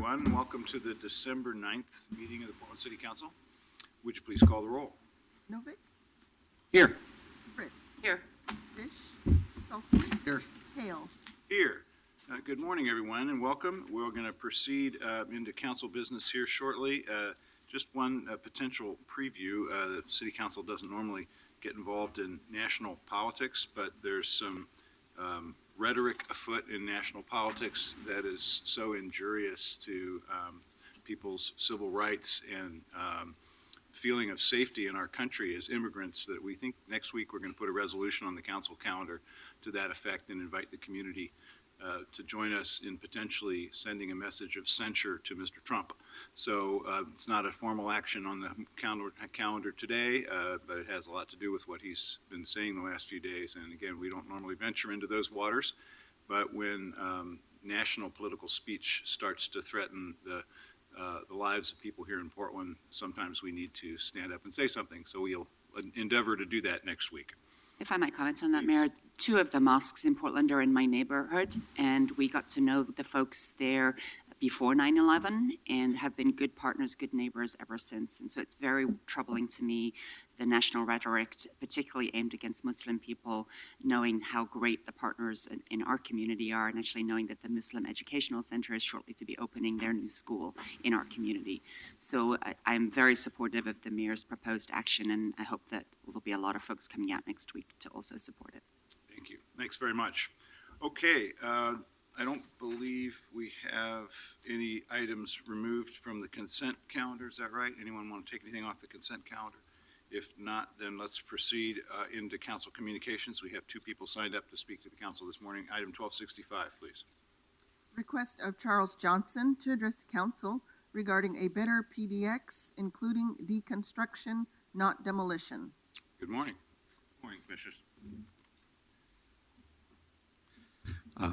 everyone, and welcome to the December 9th meeting of the Portland City Council. Would you please call the roll? Novick, Here. Fritz. Here. Fish, Saltzman. Here. Hales. Here. Good morning, everyone, and welcome. We're going to proceed into council business here shortly. Just one potential preview. The City Council doesn't normally get involved in national politics, but there's some rhetoric afoot in national politics that is so injurious to people's civil rights and feeling of safety in our country as immigrants that we think next week we're going to put a resolution on the council calendar to that effect and invite the community to join us in potentially sending a message of censure to Mr. Trump. So it's not a formal action on the calendar today, but it has a lot to do with what he's been saying the last few days. And again, we don't normally venture into those waters, but when national political speech starts to threaten the lives of people here in Portland, sometimes we need to stand up and say something. So we'll endeavor to do that next week. If I might comment on that, Mayor, two of the mosques in Portland are in my neighborhood, and we got to know the folks there before 9/11 and have been good partners, good neighbors ever since. And so it's very troubling to me, the national rhetoric, particularly aimed against Muslim people, knowing how great the partners in our community are, and actually knowing that the Muslim Educational Center is shortly to be opening their new school in our community. So I'm very supportive of the mayor's proposed action, and I hope that there'll be a lot of folks coming out next week to also support it. Thank you. Thanks very much. Okay. I don't believe we have any items removed from the consent calendar. Is that right? Anyone want to take anything off the consent calendar? If not, then let's proceed into council communications. We have two people signed up to speak to the council this morning. Item 1265, please. Request of Charles Johnson to address council regarding a better PDX, including deconstruction, not demolition. Good morning. Good morning, Commissioners.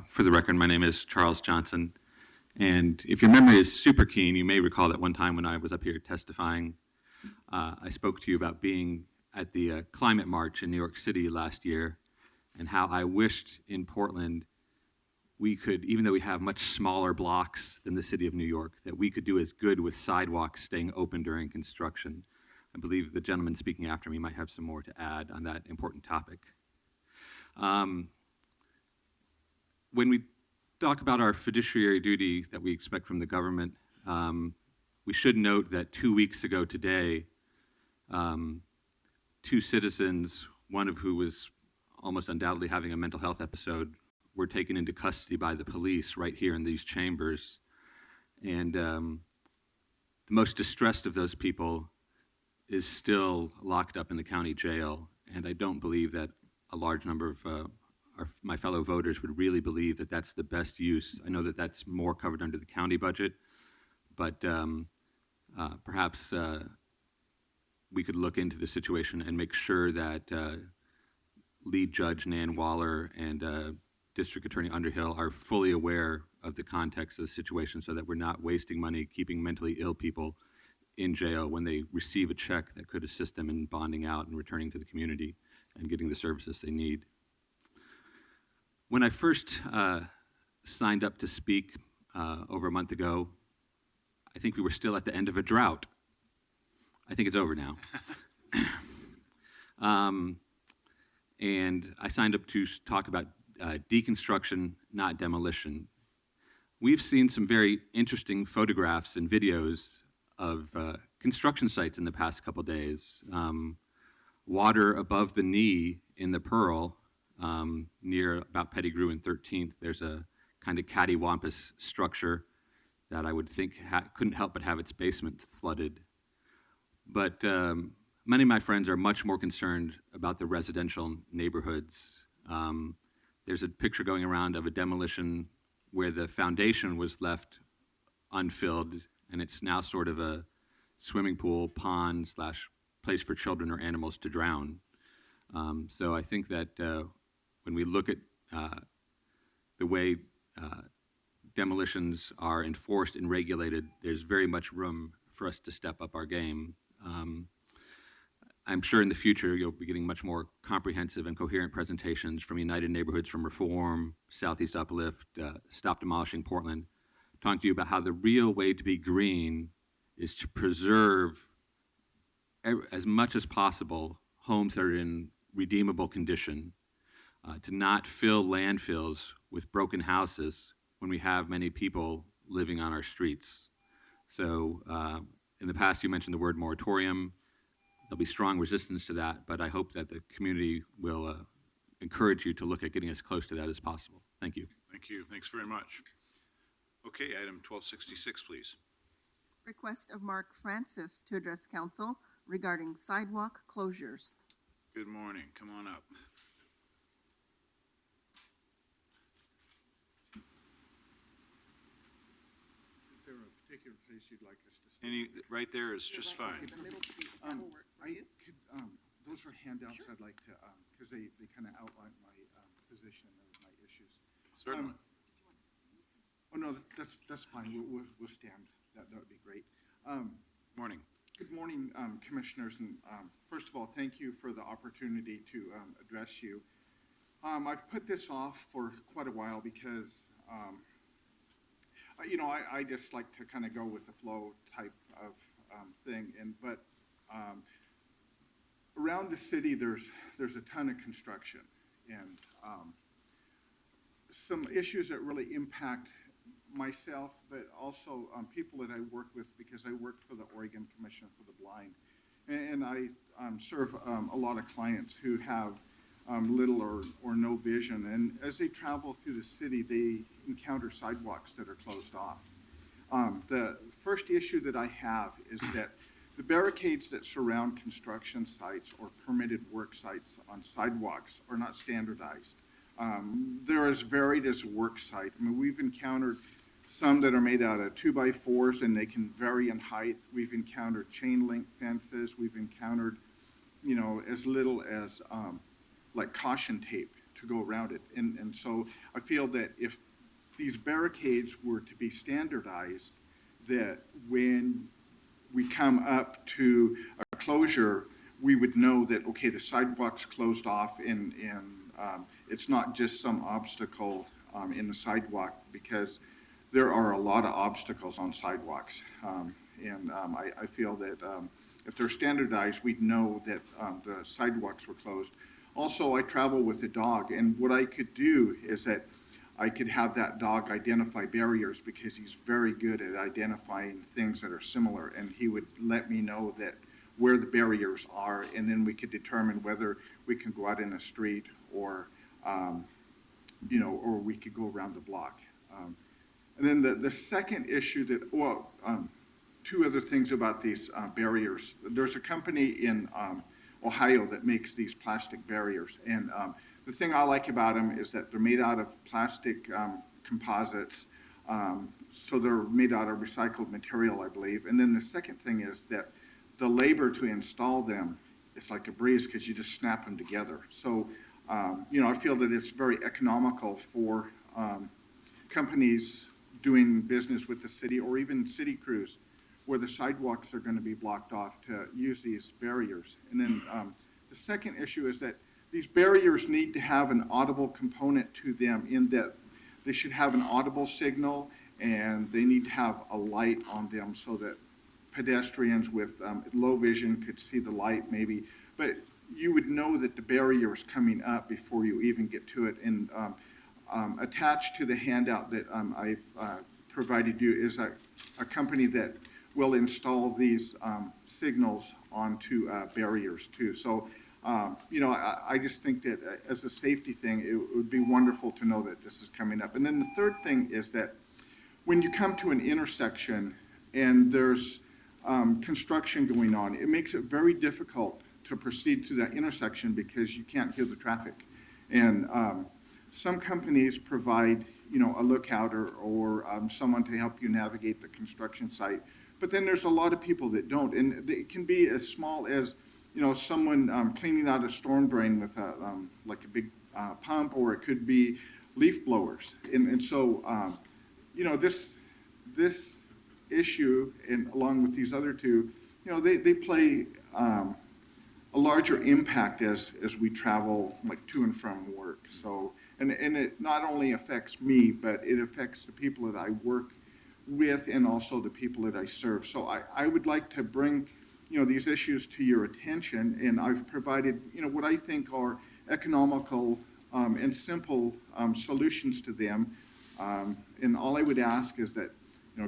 For the record, my name is Charles Johnson, and if your memory is super keen, you may recall that one time when I was up here testifying, I spoke to you about being at the climate march in New York City last year and how I wished in Portland we could, even though we have much smaller blocks than the city of New York, that we could do as good with sidewalks staying open during construction. I believe the gentleman speaking after me might have some more to add on that important topic. When we talk about our fiduciary duty that we expect from the government, we should note that 2 weeks ago today, two citizens, one of who was almost undoubtedly having a mental health episode, were taken into custody by the police right here in these chambers. And the most distressed of those people is still locked up in the county jail. And I don't believe that a large number of my fellow voters would really believe that that's the best use. I know that that's more covered under the county budget, but perhaps we could look into the situation and make sure that lead judge Nan Waller and District Attorney Underhill are fully aware of the context of the situation so that we're not wasting money keeping mentally ill people in jail when they receive a check that could assist them in bonding out and returning to the community and getting the services they need. When I first signed up to speak over a month ago, I think we were still at the end of a drought. I think it's over now. And I signed up to talk about deconstruction, not demolition. We've seen some very interesting photographs and videos of construction sites in the past couple days. Water above the knee in the Pearl, near about Pettigrew and 13th, there's a kind of cattywampus structure that I would think couldn't help but have its basement flooded. But many of my friends are much more concerned about the residential neighborhoods. There's a picture going around of a demolition where the foundation was left unfilled, and it's now sort of a swimming pool, pond / place for children or animals to drown. So I think that when we look at the way demolitions are enforced and regulated, there's very much room for us to step up our game. I'm sure in the future you'll be getting much more comprehensive and coherent presentations from United Neighborhoods from Reform, Southeast Uplift, Stop Demolishing Portland, talking to you about how the real way to be green is to preserve as much as possible homes that are in redeemable condition, to not fill landfills with broken houses when we have many people living on our streets. So in the past, you mentioned the word moratorium. There'll be strong resistance to that, but I hope that the community will encourage you to look at getting as close to that as possible. Thank you. Thank you. Thanks very much. Okay, item 1266, please. Request of Mark Francis to address council regarding sidewalk closures. Good morning. Come on up. Is there a particular place you'd like us to start? Any, right there is just fine. The middle seat, that'll work for you. Those are handouts I'd like to, because they kind of outline my position or my issues. Certainly. Oh, no, that's fine. We'll stand. That would be great. Morning. Good morning, commissioners, and first of all, thank you for the opportunity to address you. I've put this off for quite a while because, I just like to kind of go with the flow type of thing, but around the city, there's a ton of construction, and some issues that really impact myself, but also people that I work with, because I work for the Oregon Commission for the Blind. And I serve a lot of clients who have little or no vision. And as they travel through the city, they encounter sidewalks that are closed off. The first issue that I have is that the barricades that surround construction sites or permitted work sites on sidewalks are not standardized. They're as varied as a work site. I mean, we've encountered some that are made out of 2x4s and they can vary in height. We've encountered chain link fences. We've encountered, as little as like caution tape to go around it. And so I feel that if these barricades were to be standardized, that when we come up to a closure, we would know that, okay, the sidewalk's closed off and it's not just some obstacle in the sidewalk, because there are a lot of obstacles on sidewalks. I feel that if they're standardized, we'd know that the sidewalks were closed. Also, I travel with a dog, and what I could do is that I could have that dog identify barriers, because he's very good at identifying things that are similar, and he would let me know that where the barriers are, and then we could determine whether we can go out in the street or we could go around the block. And then the second issue two other things about these barriers. There's a company in Ohio that makes these plastic barriers. And the thing I like about them is that they're made out of plastic composites. So they're made out of recycled material, I believe. And then the second thing is that the labor to install them is like a breeze, because you just snap them together. So, I feel that it's very economical for companies doing business with the city, or even city crews, where the sidewalks are going to be blocked off, to use these barriers. And then the second issue is that these barriers need to have an audible component to them, in that they should have an audible signal, and they need to have a light on them so that pedestrians with low vision could see the light maybe. But you would know that the barrier is coming up before you even get to it. And attached to the handout that I've provided you is a company that will install these signals onto barriers too. So, I just think that as a safety thing, it would be wonderful to know that this is coming up. And then the third thing is that when you come to an intersection and there's construction going on, it makes it very difficult to proceed to that intersection, because you can't hear the traffic. And some companies provide, a lookout or someone to help you navigate the construction site. But then there's a lot of people that don't. And it can be as small as, someone cleaning out a storm drain with like a big pump, or it could be leaf blowers. And so, this issue, and along with these other two, they play a larger impact as we travel, like, to and from work. So, and it not only affects me, but it affects the people that I work with and also the people that I serve. So I would like to bring, these issues to your attention, and I've provided, what I think are economical and simple solutions to them. And all I would ask is that,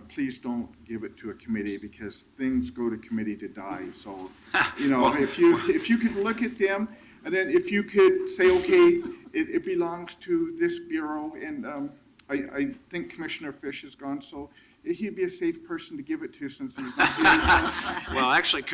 please don't give it to a committee, because things go to committee to die. So, if you could look at them, and then if you could say, okay, it belongs to this bureau, and I think Commissioner Fish is gone, so he'd be a safe person to give it to since he's not here. Well, actually,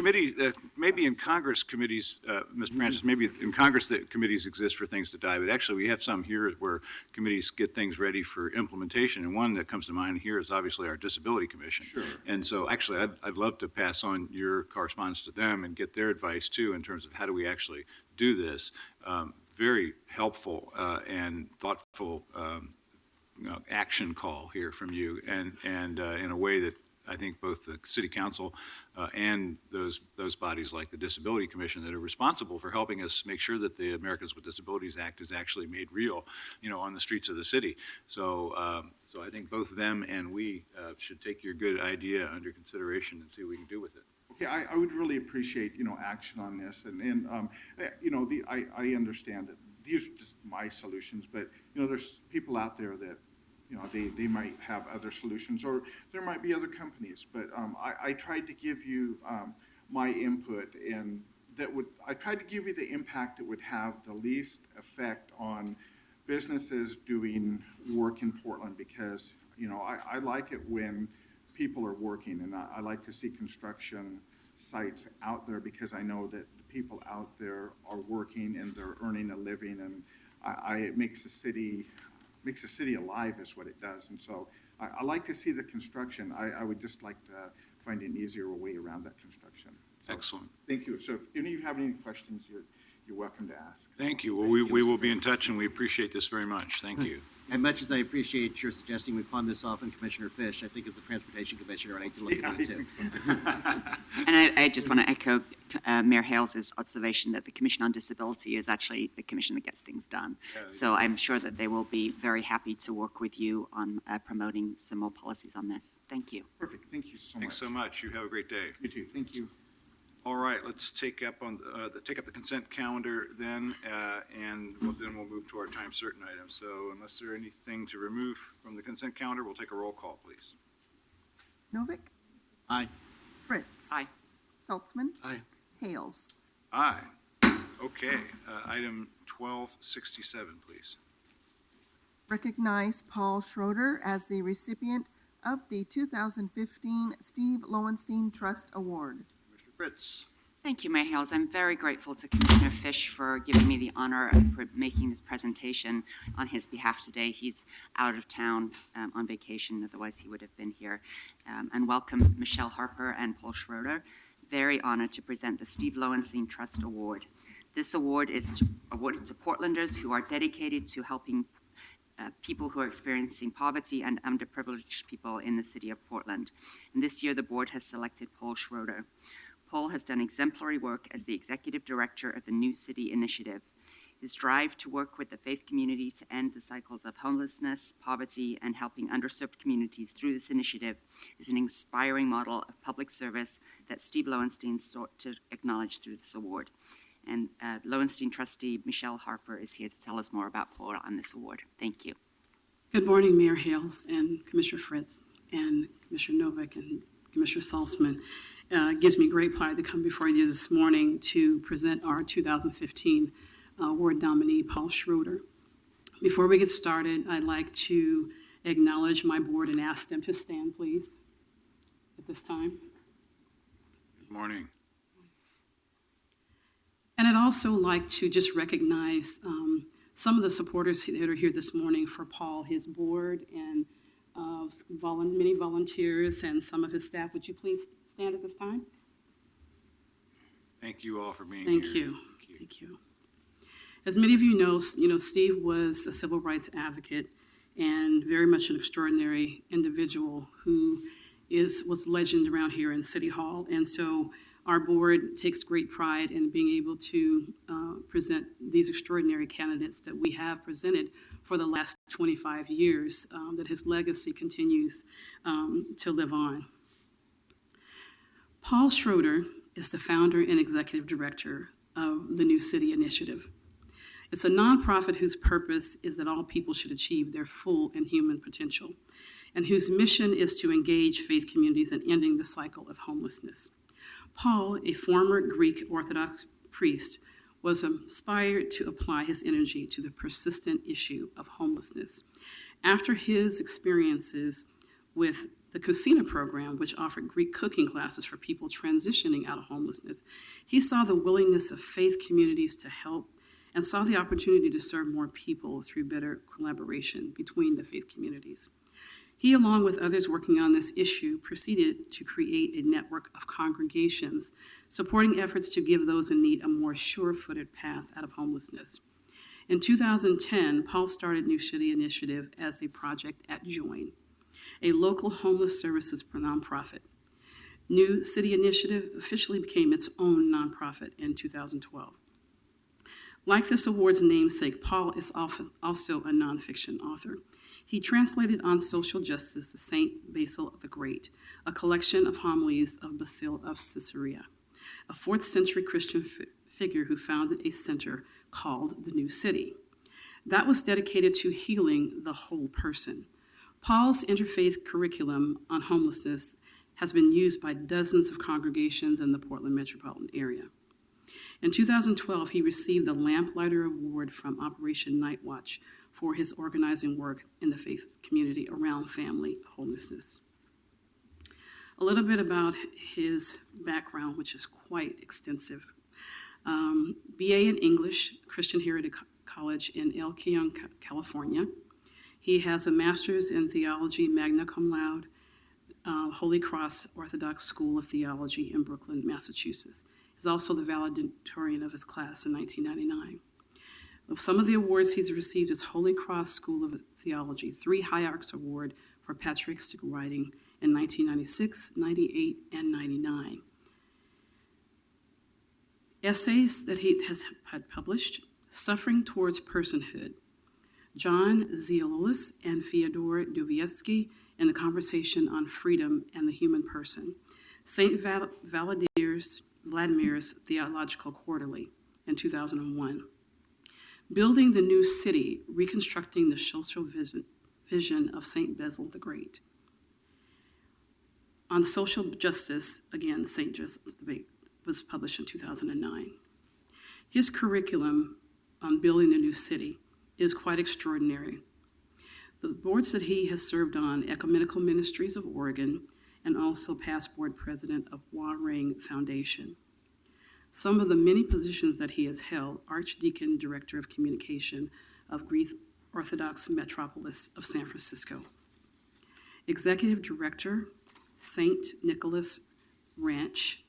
maybe in Congress committees, Mr. Francis, maybe in Congress that committees exist for things to die, but actually we have some here where committees get things ready for implementation, and one that comes to mind here is obviously our Disability Commission. Sure. And so actually, I'd love to pass on your correspondence to them and get their advice too in terms of how do we actually do this. Very helpful and thoughtful action call here from you, and in a way that I think both the City Council and those bodies like the Disability Commission that are responsible for helping us make sure that the Americans with Disabilities Act is actually made real, on the streets of the city. So, so I think both them and we should take your good idea under consideration and see what we can do with it. Okay, I would really appreciate, action on this, and I understand that these are just my solutions, but, there's people out there that, they might have other solutions, or there might be other companies, but I tried to give you my input, and I tried to give you the impact it would have the least effect on businesses doing work in Portland, because, I like it when people are working, and I like to see construction sites out there, because I know that the people out there are working and they're earning a living, and it makes the city alive is what it does. And so I like to see the construction. I would just like to find an easier way around that construction. So, Excellent. thank you. So if any of you have any questions, you're welcome to ask. Thank you. Well, we will be in touch, and we appreciate this very much. Thank you. And much as I appreciate your suggesting we pawn this off on Commissioner Fish, I think as the Transportation Commissioner, I need to look at it too. And I just want to echo Mayor Hales' observation that the Commission on Disability is actually the commission that gets things done. So I'm sure that they will be very happy to work with you on promoting some more policies on this. Thank you. Perfect. Thank you so much. Thanks so much. You have a great day. You too. Thank you. All right, let's take up the consent calendar then, and then we'll move to our time certain items. So unless there's anything to remove from the consent calendar, we'll take a roll call, please. Novick, Aye. Fritz. Aye. Saltzman. Aye. Hales. Aye. Okay, item 1267, please. Recognize Paul Schroeder as the recipient of the 2015 Steve Lowenstein Trust Award. Commissioner Fritz. Thank you, Mayor Hales. I'm very grateful to Commissioner Fish for giving me the honor of making this presentation on his behalf today. He's out of town on vacation, otherwise he would have been here. And welcome Michelle Harper and Paul Schroeder. Very honored to present the Steve Lowenstein Trust Award. This award is awarded to Portlanders who are dedicated to helping people who are experiencing poverty and underprivileged people in the city of Portland. And this year, the board has selected Paul Schroeder. Paul has done exemplary work as the executive director of the New City Initiative. His drive to work with the faith community to end the cycles of homelessness, poverty, and helping underserved communities through this initiative is an inspiring model of public service that Steve Lowenstein sought to acknowledge through this award. And Lowenstein trustee Michelle Harper is here to tell us more about Paul on this award. Thank you. Good morning, Mayor Hales and Commissioner Fritz and Commissioner Novick and Commissioner Saltzman. It gives me great pride to come before you this morning to present our 2015 award nominee, Paul Schroeder. Before we get started, I'd like to acknowledge my board and ask them to stand, please, at this time. Good morning. And I'd also like to just recognize some of the supporters that are here this morning for Paul, his board, and many volunteers and some of his staff. Would you please stand at this time? Thank you all for being Thank here. you. Thank you. As many of you know, Steve was a civil rights advocate and very much an extraordinary individual who was legend around here in City Hall. And so our board takes great pride in being able to present these extraordinary candidates that we have presented for the last 25 years, that his legacy continues to live on. Paul Schroeder is the founder and executive director of the New City Initiative. It's a nonprofit whose purpose is that all people should achieve their full and human potential, and whose mission is to engage faith communities in ending the cycle of homelessness. Paul, a former Greek Orthodox priest, was inspired to apply his energy to the persistent issue of homelessness. After his experiences with the Kusina program, which offered Greek cooking classes for people transitioning out of homelessness, he saw the willingness of faith communities to help and saw the opportunity to serve more people through better collaboration between the faith communities. He, along with others working on this issue, proceeded to create a network of congregations supporting efforts to give those in need a more sure-footed path out of homelessness. In 2010, Paul started New City Initiative as a project at Join, a local homeless services nonprofit. New City Initiative officially became its own nonprofit in 2012. Like this award's namesake, Paul is also a nonfiction author. He translated on social justice the Saint Basil the Great, a collection of homilies of Basil of Caesarea, a 4th century Christian figure who founded a center called the New City. That was dedicated to healing the whole person. Paul's interfaith curriculum on homelessness has been used by dozens of congregations in the Portland metropolitan area. In 2012, he received the Lamplighter Award from Operation Night Watch for his organizing work in the faith community around family homelessness. A little bit about his background, which is quite extensive. BA in English, Christian Heritage College in El Cajon, California. He has a master's in theology, magna cum laude, Holy Cross Orthodox School of Theology in Brooklyn, Massachusetts. He's also the valedictorian of his class in 1999. Some of the awards he's received is Holy Cross School of Theology, 3 HIARCS Award for patristic writing in 1996, 98, and 99. Essays that he has had published: Suffering Towards Personhood, John Zeololis and Fyodor Dostoevsky in the Conversation on Freedom and the Human Person, St. Vladimir's Theological Quarterly in 2001. Building the New City, Reconstructing the Social Vision of St. Basil the Great. On social justice, again, St. Joseph's Debate was published in 2009. His curriculum on building the new city is quite extraordinary. The boards that he has served on, Ecumenical Ministries of Oregon, and also past board president of Waring Foundation. Some of the many positions that he has held: Archdeacon, Director of Communication of Greek Orthodox Metropolis of San Francisco, Executive Director, St. Nicholas Ranch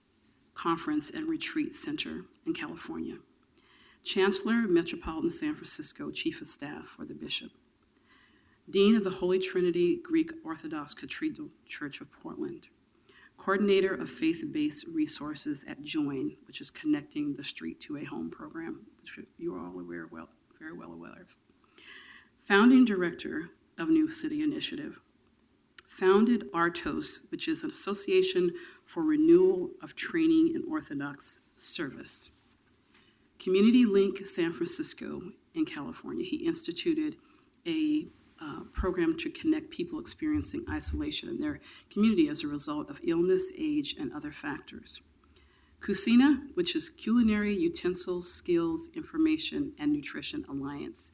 Conference and Retreat Center in California, Chancellor, Metropolitan San Francisco, Chief of Staff for the Bishop, Dean of the Holy Trinity Greek Orthodox Cathedral Church of Portland, Coordinator of Faith-Based Resources at Join, which is Connecting the Street to a Home program, which you are all very well aware of. Founding Director of New City Initiative. Founded ARTOS, which is an Association for Renewal of Training in Orthodox Service. Community Link San Francisco in California. He instituted a program to connect people experiencing isolation in their community as a result of illness, age, and other factors. Kusina, which is Culinary Utensils, Skills, Information, and Nutrition Alliance.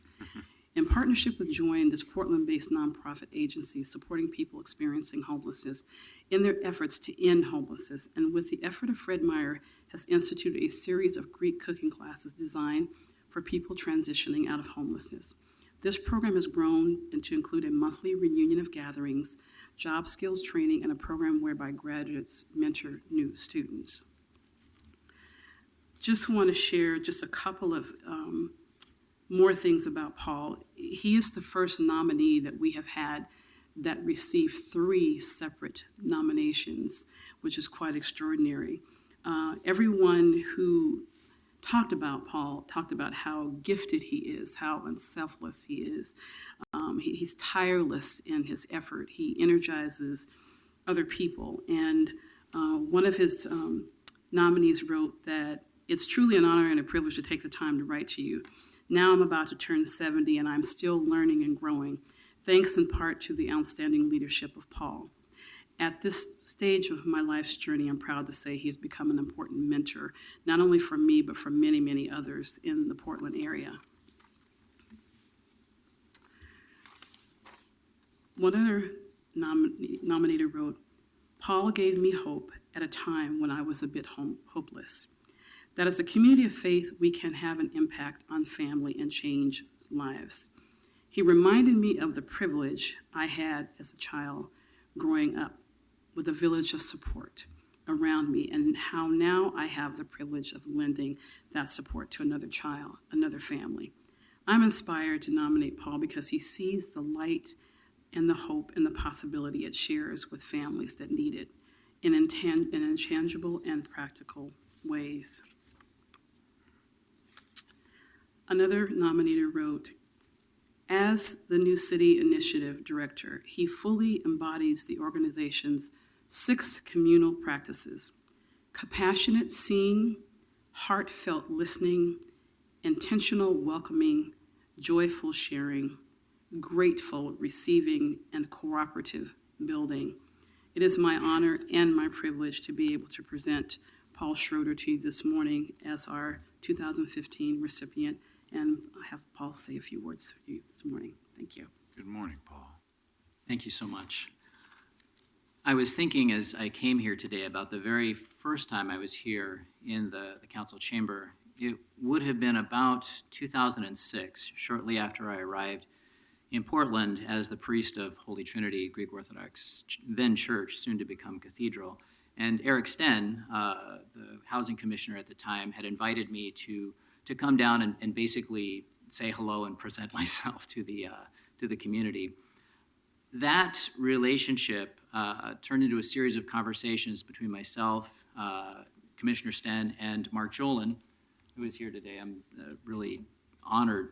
In partnership with Join, this Portland-based nonprofit agency supporting people experiencing homelessness in their efforts to end homelessness, and with the effort of Fred Meyer, has instituted a series of Greek cooking classes designed for people transitioning out of homelessness. This program has grown to include a monthly reunion of gatherings, job skills training, and a program whereby graduates mentor new students. Just want to share just a couple of more things about Paul. He is the first nominee that we have had that received 3 separate nominations, which is quite extraordinary. Everyone who talked about Paul, talked about how gifted he is, how unselfless he is. He's tireless in his effort. He energizes other people. And one of his nominees wrote that it's truly an honor and a privilege to take the time to write to you. Now I'm about to turn 70 and I'm still learning and growing, thanks in part to the outstanding leadership of Paul. At this stage of my life's journey, I'm proud to say he has become an important mentor, not only for me, but for many, many others in the Portland area. One other nominator wrote, Paul gave me hope at a time when I was a bit hopeless. That as a community of faith, we can have an impact on family and change lives. He reminded me of the privilege I had as a child growing up with a village of support around me, and how now I have the privilege of lending that support to another child, another family. I'm inspired to nominate Paul because he sees the light and the hope and the possibility it shares with families that need it in intangible and practical ways. Another nominator wrote, as the New City Initiative Director, he fully embodies the organization's 6 communal practices: compassionate seeing, heartfelt listening, intentional welcoming, joyful sharing, grateful receiving, and cooperative building. It is my honor and my privilege to be able to present Paul Schroeder to you this morning as our 2015 recipient, and I have Paul say a few words to you this morning. Thank you. Good morning, Paul. Thank you so much. I was thinking as I came here today about the very first time I was here in the council chamber. It would have been about 2006, shortly after I arrived in Portland as the priest of Holy Trinity Greek Orthodox, then church, soon to become cathedral. And Eric Sten, the housing commissioner at the time, had invited me to come down and basically say hello and present myself to the community. That relationship turned into a series of conversations between myself, Commissioner Sten, and Mark Jolin, who is here today. I'm really honored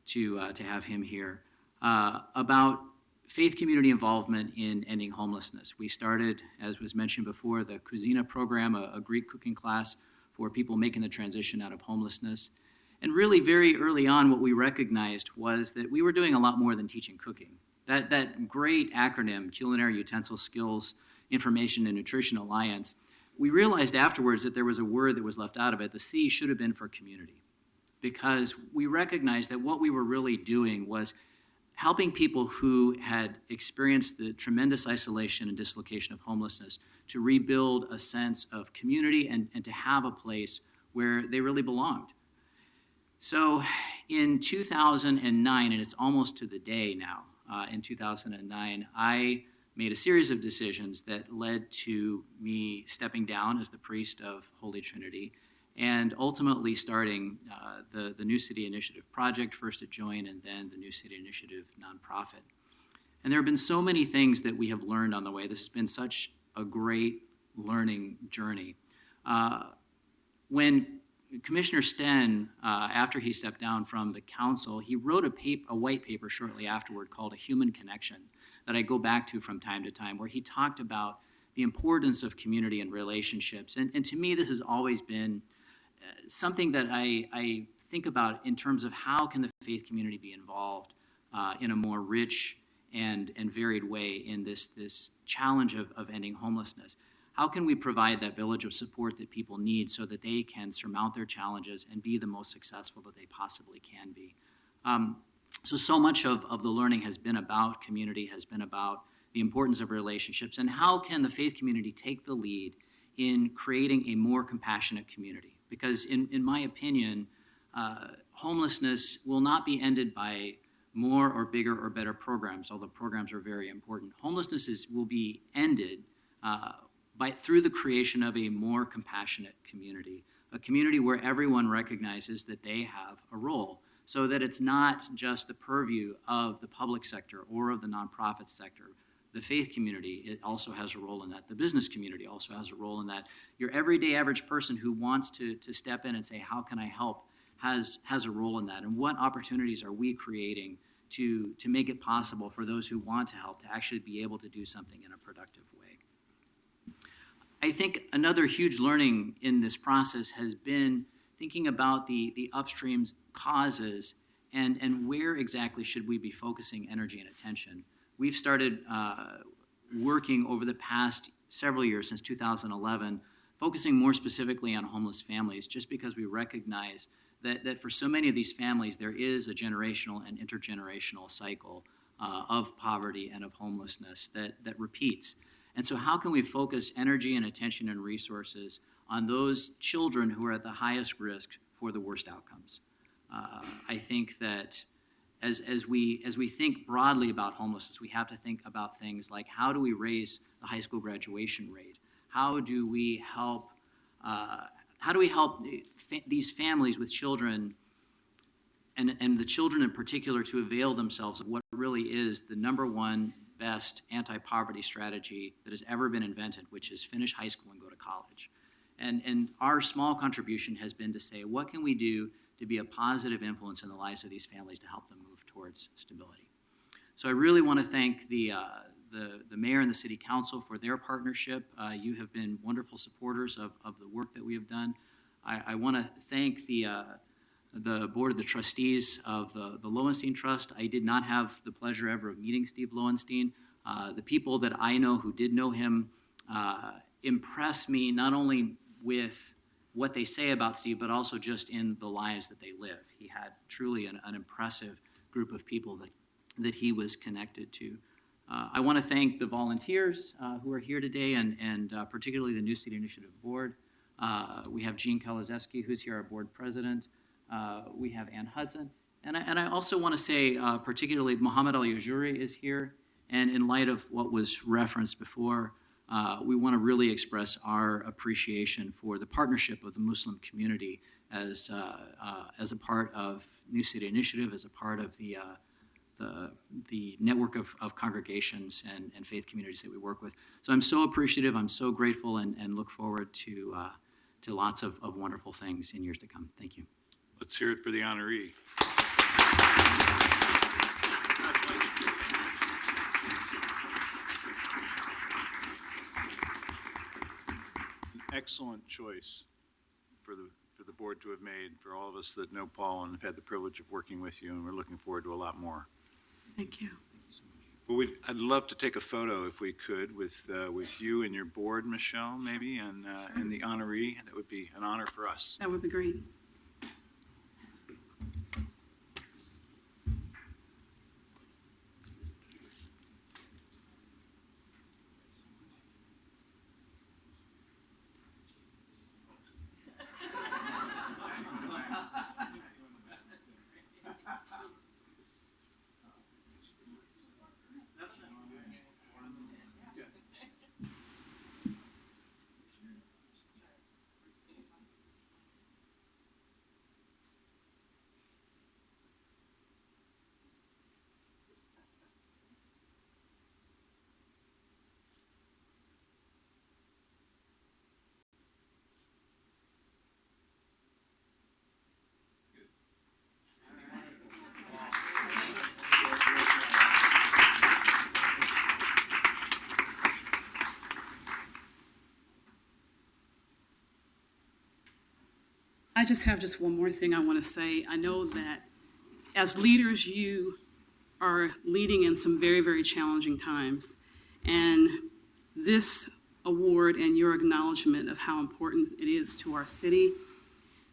to have him here, about faith community involvement in ending homelessness. We started, as was mentioned before, the Cuisina program, a Greek cooking class for people making the transition out of homelessness. And really very early on, what we recognized was that we were doing a lot more than teaching cooking. That great acronym, Culinary Utensil Skills Information and Nutrition Alliance, we realized afterwards that there was a word that was left out of it. The C should have been for community, because we recognized that what we were really doing was helping people who had experienced the tremendous isolation and dislocation of homelessness to rebuild a sense of community and to have a place where they really belonged. So in 2009, and it's almost to the day now, in 2009, I made a series of decisions that led to me stepping down as the priest of Holy Trinity and ultimately starting the New City Initiative Project, first at Join and then the New City Initiative nonprofit. And there have been so many things that we have learned on the way. This has been such a great learning journey. When Commissioner Sten, after he stepped down from the council, he wrote a white paper shortly afterward called A Human Connection that I go back to from time to time, where he talked about the importance of community and relationships. And to me, this has always been something that I think about in terms of how can the faith community be involved in a more rich and varied way in this challenge of ending homelessness. How can we provide that village of support that people need so that they can surmount their challenges and be the most successful that they possibly can be? So much of the learning has been about community, has been about the importance of relationships, and how can the faith community take the lead in creating a more compassionate community? Because in my opinion, homelessness will not be ended by more or bigger or better programs, although programs are very important. Homelessness will be ended through the creation of a more compassionate community, a community where everyone recognizes that they have a role, so that it's not just the purview of the public sector or of the nonprofit sector, The faith community, it also has a role in that. The business community also has a role in that. Your everyday average person who wants to step in and say, how can I help, has a role in that. And what opportunities are we creating to make it possible for those who want to help to actually be able to do something in a productive way? I think another huge learning in this process has been thinking about the upstream's causes and where exactly should we be focusing energy and attention. We've started working over the past several years, since 2011, focusing more specifically on homeless families, just because we recognize that for so many of these families, there is a generational and intergenerational cycle of poverty and of homelessness that repeats. And so how can we focus energy and attention and resources on those children who are at the highest risk for the worst outcomes? I think that as we think broadly about homelessness, we have to think about things like, how do we raise the high school graduation rate? How do we help these families with children, and the children in particular, to avail themselves of what really is the number one best anti-poverty strategy that has ever been invented, which is finish high school and go to college. And our small contribution has been to say, what can we do to be a positive influence in the lives of these families to help them move towards stability? So I really want to thank the mayor and the city council for their partnership. You have been wonderful supporters of the work that we have done. I want to thank the board of the trustees of the Lowenstein Trust. I did not have the pleasure ever of meeting Steve Lowenstein. The people that I know who did know him impress me not only with what they say about Steve, but also just in the lives that they live. He had truly an impressive group of people that he was connected to. I want to thank the volunteers who are here today, and particularly the New City Initiative Board. We have Jean Kalazewski, who's here, our board president. We have Ann Hudson. And I also want to say, particularly, Mohammed Al-Yajuri is here. And in light of what was referenced before, we want to really express our appreciation for the partnership of the Muslim community as a part of New City Initiative, as a part of the network of congregations and faith communities that we work with. So I'm so appreciative, I'm so grateful, and look forward to lots of wonderful things in years to come. Thank you. Let's hear it for the honoree. Excellent choice for the board to have made, for all of us that know Paul and have had the privilege of working with you, and we're looking forward to a lot more. Thank you. Well, I'd love to take a photo, if we could, with you and your board, Michelle, maybe, and the honoree. That would be an honor for us. That would be great. I just have one more thing I want to say. I know that as leaders, you are leading in some very, very challenging times. And this award and your acknowledgement of how important it is to our city,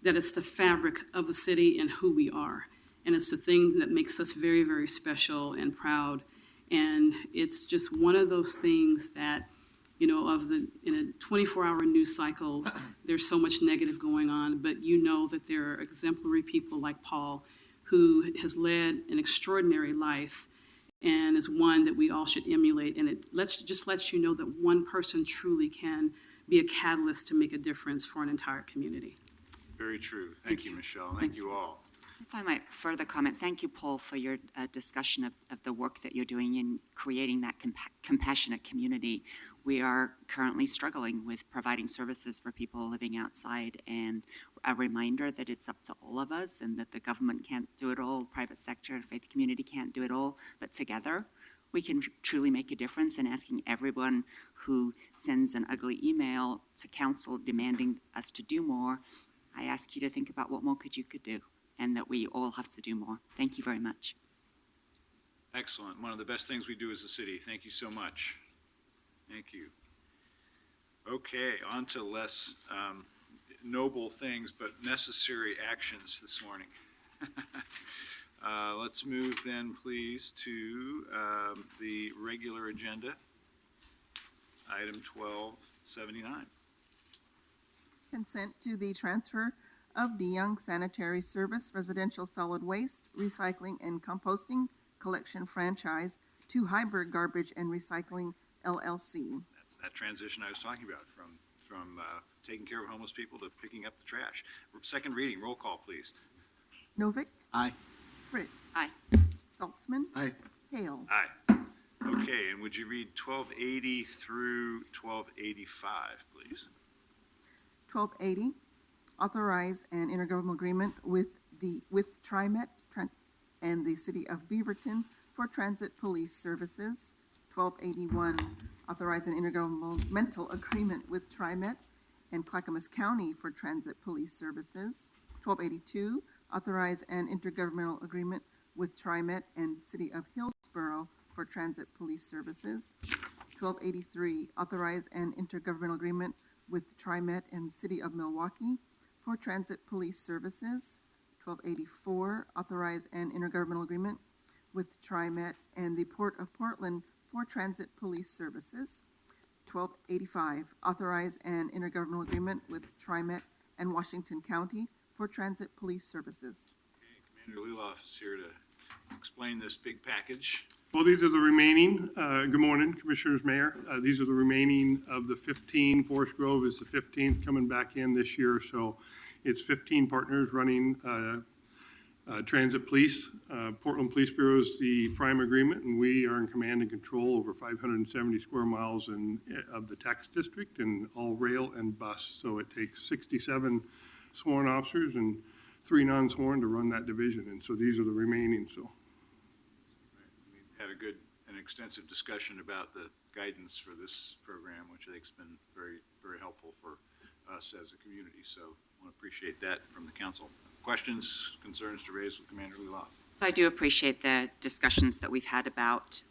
that it's the fabric of the city and who we are. And it's the thing that makes us very, very special and proud. And it's just one of those things that, you know, in a 24-hour news cycle, there's so much negative going on, but you know that there are exemplary people like Paul, who has led an extraordinary life and is one that we all should emulate. And it just lets you know that one person truly can be a catalyst to make a difference for an entire community. Very true. Thank you, Michelle. Thank you all. If I might further comment, thank you, Paul, for your discussion of the work that you're doing in creating that compassionate community. We are currently struggling with providing services for people living outside, and a reminder that it's up to all of us and that the government can't do it all, private sector and faith community can't do it all, but together we can truly make a difference. And asking everyone who sends an ugly email to council demanding us to do more, I ask you to think about what more you could do, and that we all have to do more. Thank you very much. Excellent. One of the best things we do as a city. Thank you so much. Thank you. Okay, on to less noble things, but necessary actions this morning. Let's move then, please, to the regular agenda, item 1279. Consent to the transfer of DeYoung Sanitary Service Residential Solid Waste Recycling and Composting Collection Franchise to Hyberg Garbage and Recycling LLC. That's that transition I was talking about, from taking care of homeless people to picking up the trash. Second reading, roll call, please. Novick, Aye. Fritz. Aye. Saltzman. Aye. Hales. Aye. Okay, and would you read 1280 through 1285, please? 1280, authorize an intergovernmental agreement with TriMet and the City of Beaverton for transit police services. 1281, authorize an intergovernmental agreement with TriMet and Clackamas County for transit police services. 1282, authorize an intergovernmental agreement with TriMet and City of Hillsborough for transit police services. 1283, authorize an intergovernmental agreement with TriMet and City of Milwaukee for transit police services. 1284, authorize an intergovernmental agreement with TriMet and the Port of Portland for transit police services. 1285, authorize an intergovernmental agreement with TriMet and Washington County for transit police services. Okay, Commander Luloff is here to explain this big package. Well, these are the remaining, good morning, Commissioners, Mayor. These are the remaining of the 15. Forest Grove is the 15th coming back in this year. So it's 15 partners running transit police. Portland Police Bureau is the prime agreement, and we are in command and control over 570 square miles of the tax district, and all rail and bus. So it takes 67 sworn officers and 3 non-sworn to run that division. And so these are the remaining, so. We had a good and extensive discussion about the guidance for this program, which I think has been very, very helpful for us as a community. So I want to appreciate that from the council. Questions, concerns to raise with Commander Luloff? So I do appreciate the discussions that we've had about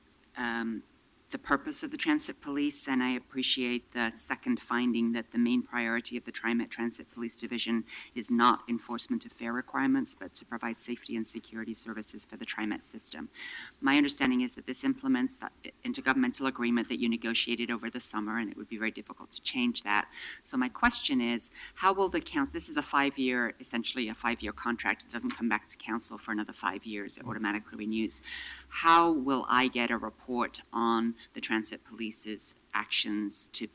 the purpose of the transit police, and I appreciate the second finding that the main priority of the TriMet Transit Police Division is not enforcement of fare requirements, but to provide safety and security services for the TriMet system. My understanding is that this implements the intergovernmental agreement that you negotiated over the summer, and it would be very difficult to change that. So my question is, how will the council, this is a 5-year, essentially a 5-year contract. It doesn't come back to council for another 5 years. It automatically renews. How will I get a report on the transit police's actions to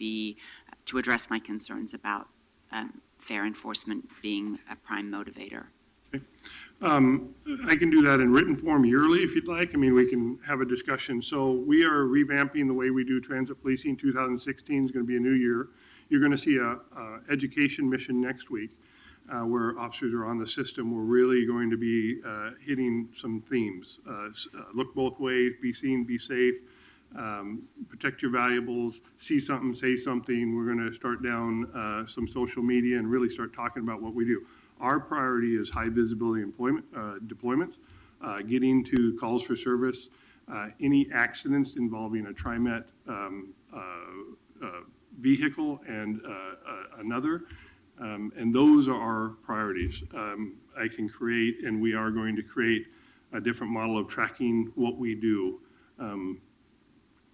address my concerns about fare enforcement being a prime motivator? I can do that in written form yearly if you'd like. I mean, we can have a discussion. So we are revamping the way we do transit policing. 2016 is going to be a new year. You're going to see a education mission next week where officers are on the system. We're really going to be hitting some themes. Look both ways, be seen, be safe, protect your valuables, see something, say something. We're going to start down some social media and really start talking about what we do. Our priority is high visibility deployments, getting to calls for service, any accidents involving a TriMet vehicle and another. And those are our priorities. I can create, and we are going to create, a different model of tracking what we do.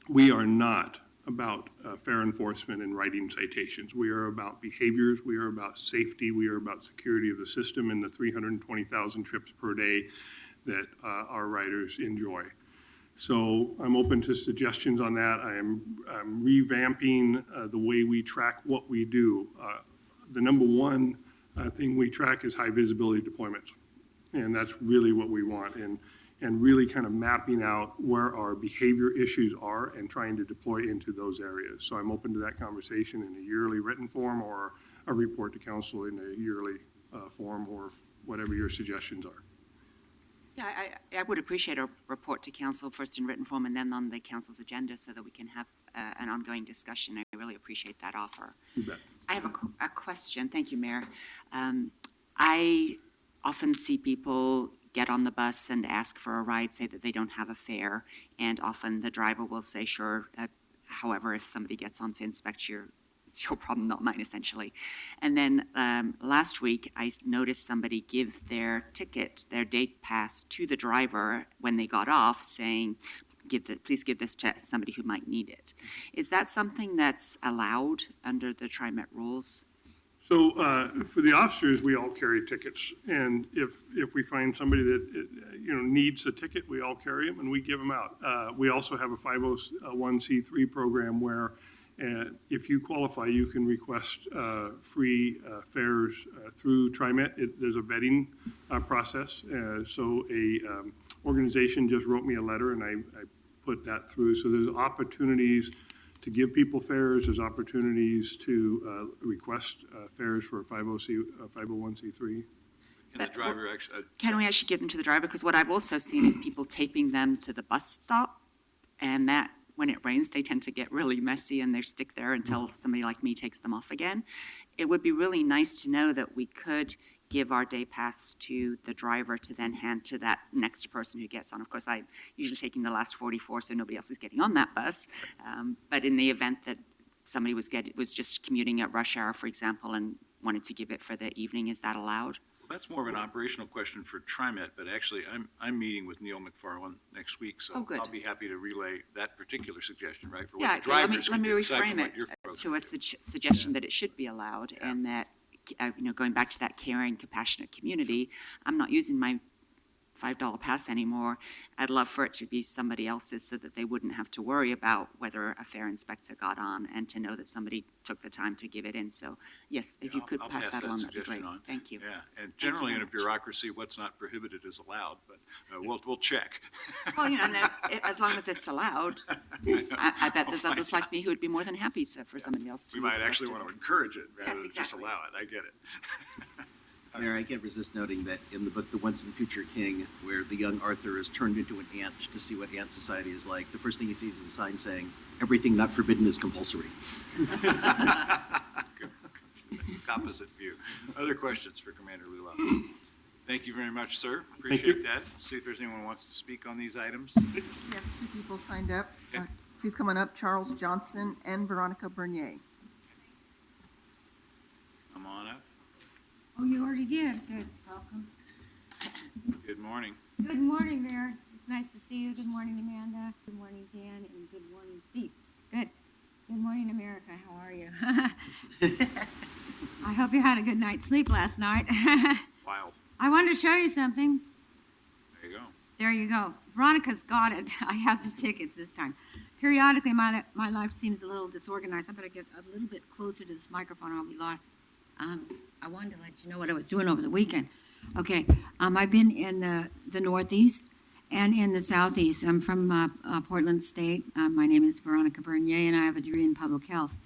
We are not about fare enforcement and writing citations. We are about behaviors. We are about safety. We are about security of the system and the 320,000 trips per day that our riders enjoy. So I'm open to suggestions on that. I'm revamping the way we track what we do. The number one thing we track is high visibility deployments. And that's really what we want, and really kind of mapping out where our behavior issues are and trying to deploy into those areas. So I'm open to that conversation in a yearly written form or a report to council in a yearly form, or whatever your suggestions are. Yeah, I would appreciate a report to council first in written form and then on the council's agenda so that we can have an ongoing discussion. I really appreciate that offer. You bet. I have a question. Thank you, Mayor. I often see people get on the bus and ask for a ride, say that they don't have a fare, and often the driver will say, sure. However, if somebody gets on to inspect it's your problem, not mine, essentially. And then last week, I noticed somebody give their ticket, their day pass, to the driver when they got off, saying, please give this to somebody who might need it. Is that something that's allowed under the TriMet rules? So for the officers, we all carry tickets, and if we find somebody that needs a ticket, we all carry them and we give them out. We also have a 501c3 program where if you qualify, you can request free fares through TriMet. There's a vetting process. So a organization just wrote me a letter, and I put that through. So there's opportunities to give people fares. There's opportunities to request fares for a 501c3. Can the driver actually? Can we actually give them to the driver? Because what I've also seen is people taping them to the bus stop, and that, when it rains, they tend to get really messy and they stick there until somebody like me takes them off again. It would be really nice to know that we could give our day pass to the driver to then hand to that next person who gets on. Of course, I'm usually taking the last 44, so nobody else is getting on that bus. But in the event that somebody was just commuting at rush hour, for example, and wanted to give it for the evening, is that allowed? That's more of an operational question for TriMet, but actually, I'm meeting with Neil McFarland next week, so Oh, good. I'll be happy to relay that particular suggestion, right? For Yeah, what the drivers let can me do, aside reframe from what it your folks to a suggestion that it should be allowed, and that, going back to that caring, compassionate community, I'm not using my $5 pass anymore. I'd love for it to be somebody else's so that they wouldn't have to worry about whether a fare inspector got on, and to know that somebody took the time to give it in. So yes, if you could I'll pass that along, that'd be suggestion great. on. Thank you. Yeah, and generally in a bureaucracy, what's not prohibited is allowed, but we'll check. Well, and then, as long as it's allowed, I bet there's others like me who would be more than happy for somebody else to We use might the actually restroom. want to encourage it rather Yes, than just exactly. allow it. I get it. Mayor, I can't resist noting that in the book, The Once and Future King, where the young Arthur is turned into an ant to see what ant society is like, the first thing he sees is a sign saying, "Everything not forbidden is compulsory." Opposite view. Other questions for Commander Lula? Thank you very much, sir. you. Appreciate that. See if there's anyone who wants to speak on these items. We have two people signed up. Please come on up, Charles Johnson and Veronica Bernier. Come on up. Oh, you already did. Good. Welcome. Good morning. Good morning, Mayor. It's nice to see you. Good morning, Amanda. Good morning, Dan. And good morning, Steve. Good. Good morning, America. How are you? I hope you had a good night's sleep last night. Wow. I wanted to show you something. There you go. There you go. Veronica's got it. I have the tickets this time. Periodically, my life seems a little disorganized. I better get a little bit closer to this microphone or I'll be lost. I wanted to let you know what I was doing over the weekend. Okay, I've been in the Northeast and in the Southeast. I'm from Portland State. My name is Veronica Bernier, and I have a degree in public health.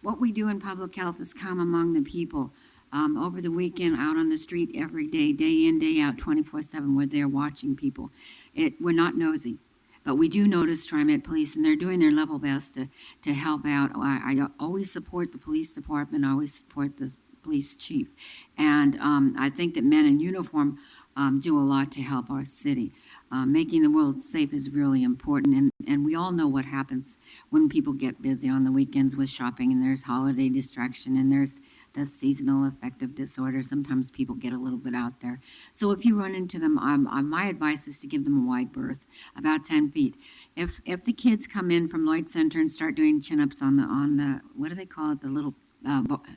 What we do in public health is come among the people. Over the weekend, out on the street every day, day in, day out, 24/7, we're there watching people. We're not nosy. But we do notice TriMet Police, and they're doing their level best to help out. I always support the police department, I always support the police chief. And I think that men in uniform do a lot to help our city. Making the world safe is really important, and we all know what happens when people get busy on the weekends with shopping, and there's holiday distraction, and there's the seasonal affective disorder. Sometimes people get a little bit out there. So if you run into them, my advice is to give them a wide berth, about 10 feet. If the kids come in from Lloyd Center and start doing chin-ups on the what do they call it, the little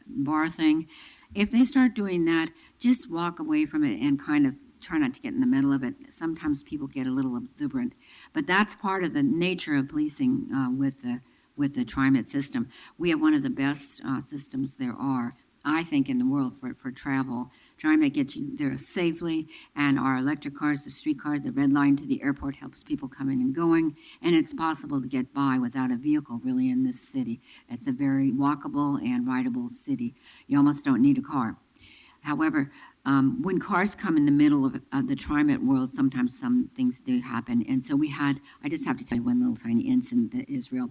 bar thing, if they start doing that, just walk away from it and kind of try not to get in the middle of it. Sometimes people get a little exuberant, but that's part of the nature of policing with the TriMet system. We have one of the best systems there are. I think, in the world for travel. TriMet gets you there safely, and our electric cars, the streetcars, the red line to the airport helps people coming and going, and it's possible to get by without a vehicle really in this city. It's a very walkable and rideable city. You almost don't need a car. However, when cars come in the middle of the TriMet world, sometimes some things do happen. And so I just have to tell you one little tiny incident that is real.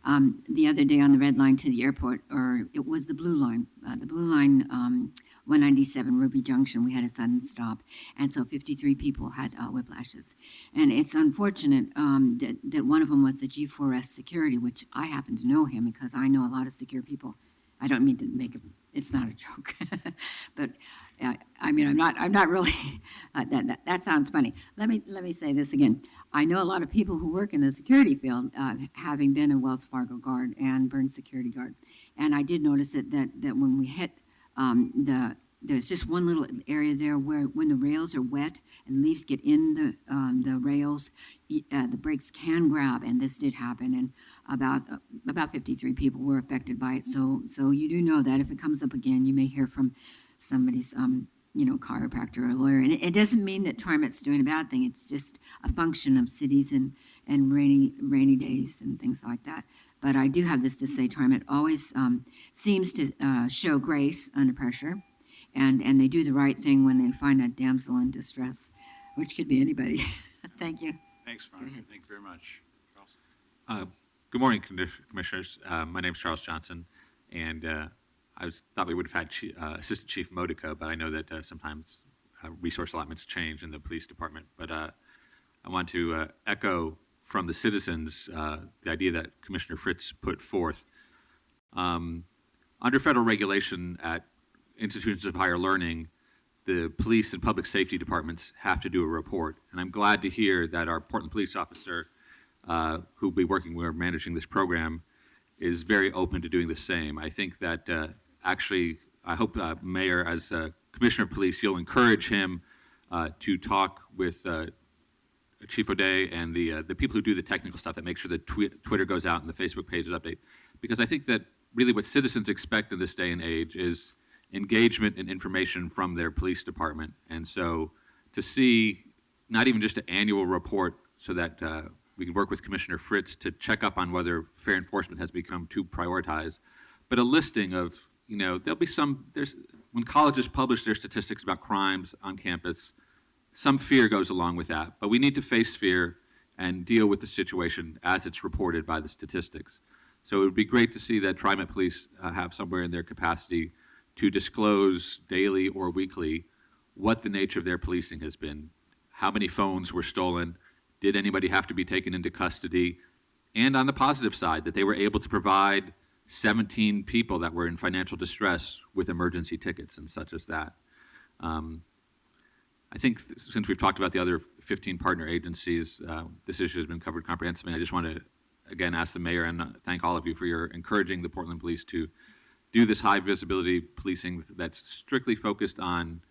The other day on the red line to the airport, or it was the blue line, 197 Ruby Junction, we had a sudden stop. And so 53 people had whiplashes. And it's unfortunate that one of them was the G4S security, which I happen to know him because I know a lot of secure people. I don't mean to make it's not a joke, but I mean, I'm not really, that sounds funny. Let me say this again. I know a lot of people who work in the security field, having been a Wells Fargo guard and Burns security guard. And I did notice that when we hit there's just one little area there where when the rails are wet and leaves get in the rails, the brakes can grab, and this did happen, and about 53 people were affected by it. So you do know that if it comes up again, you may hear from somebody's chiropractor or a lawyer. And it doesn't mean that TriMet's doing a bad thing. It's just a function of cities and rainy days and things like that. But I do have this to say: TriMet always seems to show grace under pressure. And they do the right thing when they find a damsel in distress, which could be anybody. Thank you. Thanks, Veronica. Thank you very much. Charles? Good morning, Commissioners. My name is Charles Johnson, and I thought we would have had Assistant Chief Modica, but I know that sometimes resource allotments change in the police department. But I want to echo from the citizens the idea that Commissioner Fritz put forth. Under federal regulation at institutions of higher learning, the police and public safety departments have to do a report. And I'm glad to hear that our Portland police officer, who will be working with managing this program, is very open to doing the same. I think that actually, I hope Mayor, as Commissioner of Police, you'll encourage him to talk with Chief O'Day and the people who do the technical stuff that make sure that Twitter goes out and the Facebook page is updated. Because I think that really what citizens expect in this day and age is engagement and information from their police department. And so to see not even just an annual report so that we can work with Commissioner Fritz to check up on whether fair enforcement has become too prioritized, but a listing of, there'll be when colleges publish their statistics about crimes on campus, some fear goes along with that, but we need to face fear and deal with the situation as it's reported by the statistics. So it would be great to see that TriMet Police have somewhere in their capacity to disclose daily or weekly what the nature of their policing has been, how many phones were stolen, did anybody have to be taken into custody, and on the positive side, that they were able to provide 17 people that were in financial distress with emergency tickets and such as that. I think since we've talked about the other 15 partner agencies, this issue has been covered comprehensively. I just want to, again, ask the mayor and thank all of you for your encouraging the Portland Police to do this high visibility policing that's strictly focused on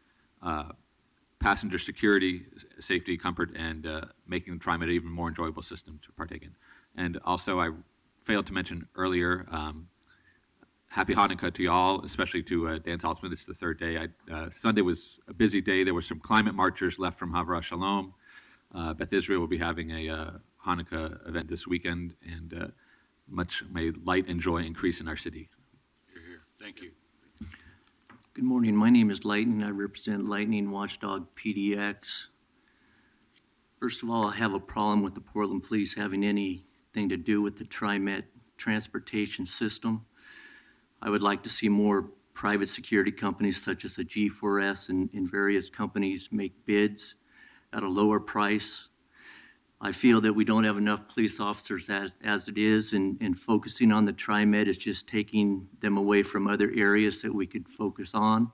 passenger security, safety, comfort, and making the TriMet an even more enjoyable system to partake in. And also, I failed to mention earlier, Happy Hanukkah to y'all, especially to Dan Saltzman. It's the third day. Sunday was a busy day. There were some climate marchers left from Havra Shalom. Beth Israel will be having a Hanukkah event this weekend, and may light and joy increase in our city. Thank you. Good morning. My name is Lightning. I represent Lightning Watchdog PDX. First of all, I have a problem with the Portland Police having anything to do with the TriMet transportation system. I would like to see more private security companies such as the G4S and various companies make bids at a lower price. I feel that we don't have enough police officers as it is, and focusing on the TriMet is just taking them away from other areas that we could focus on.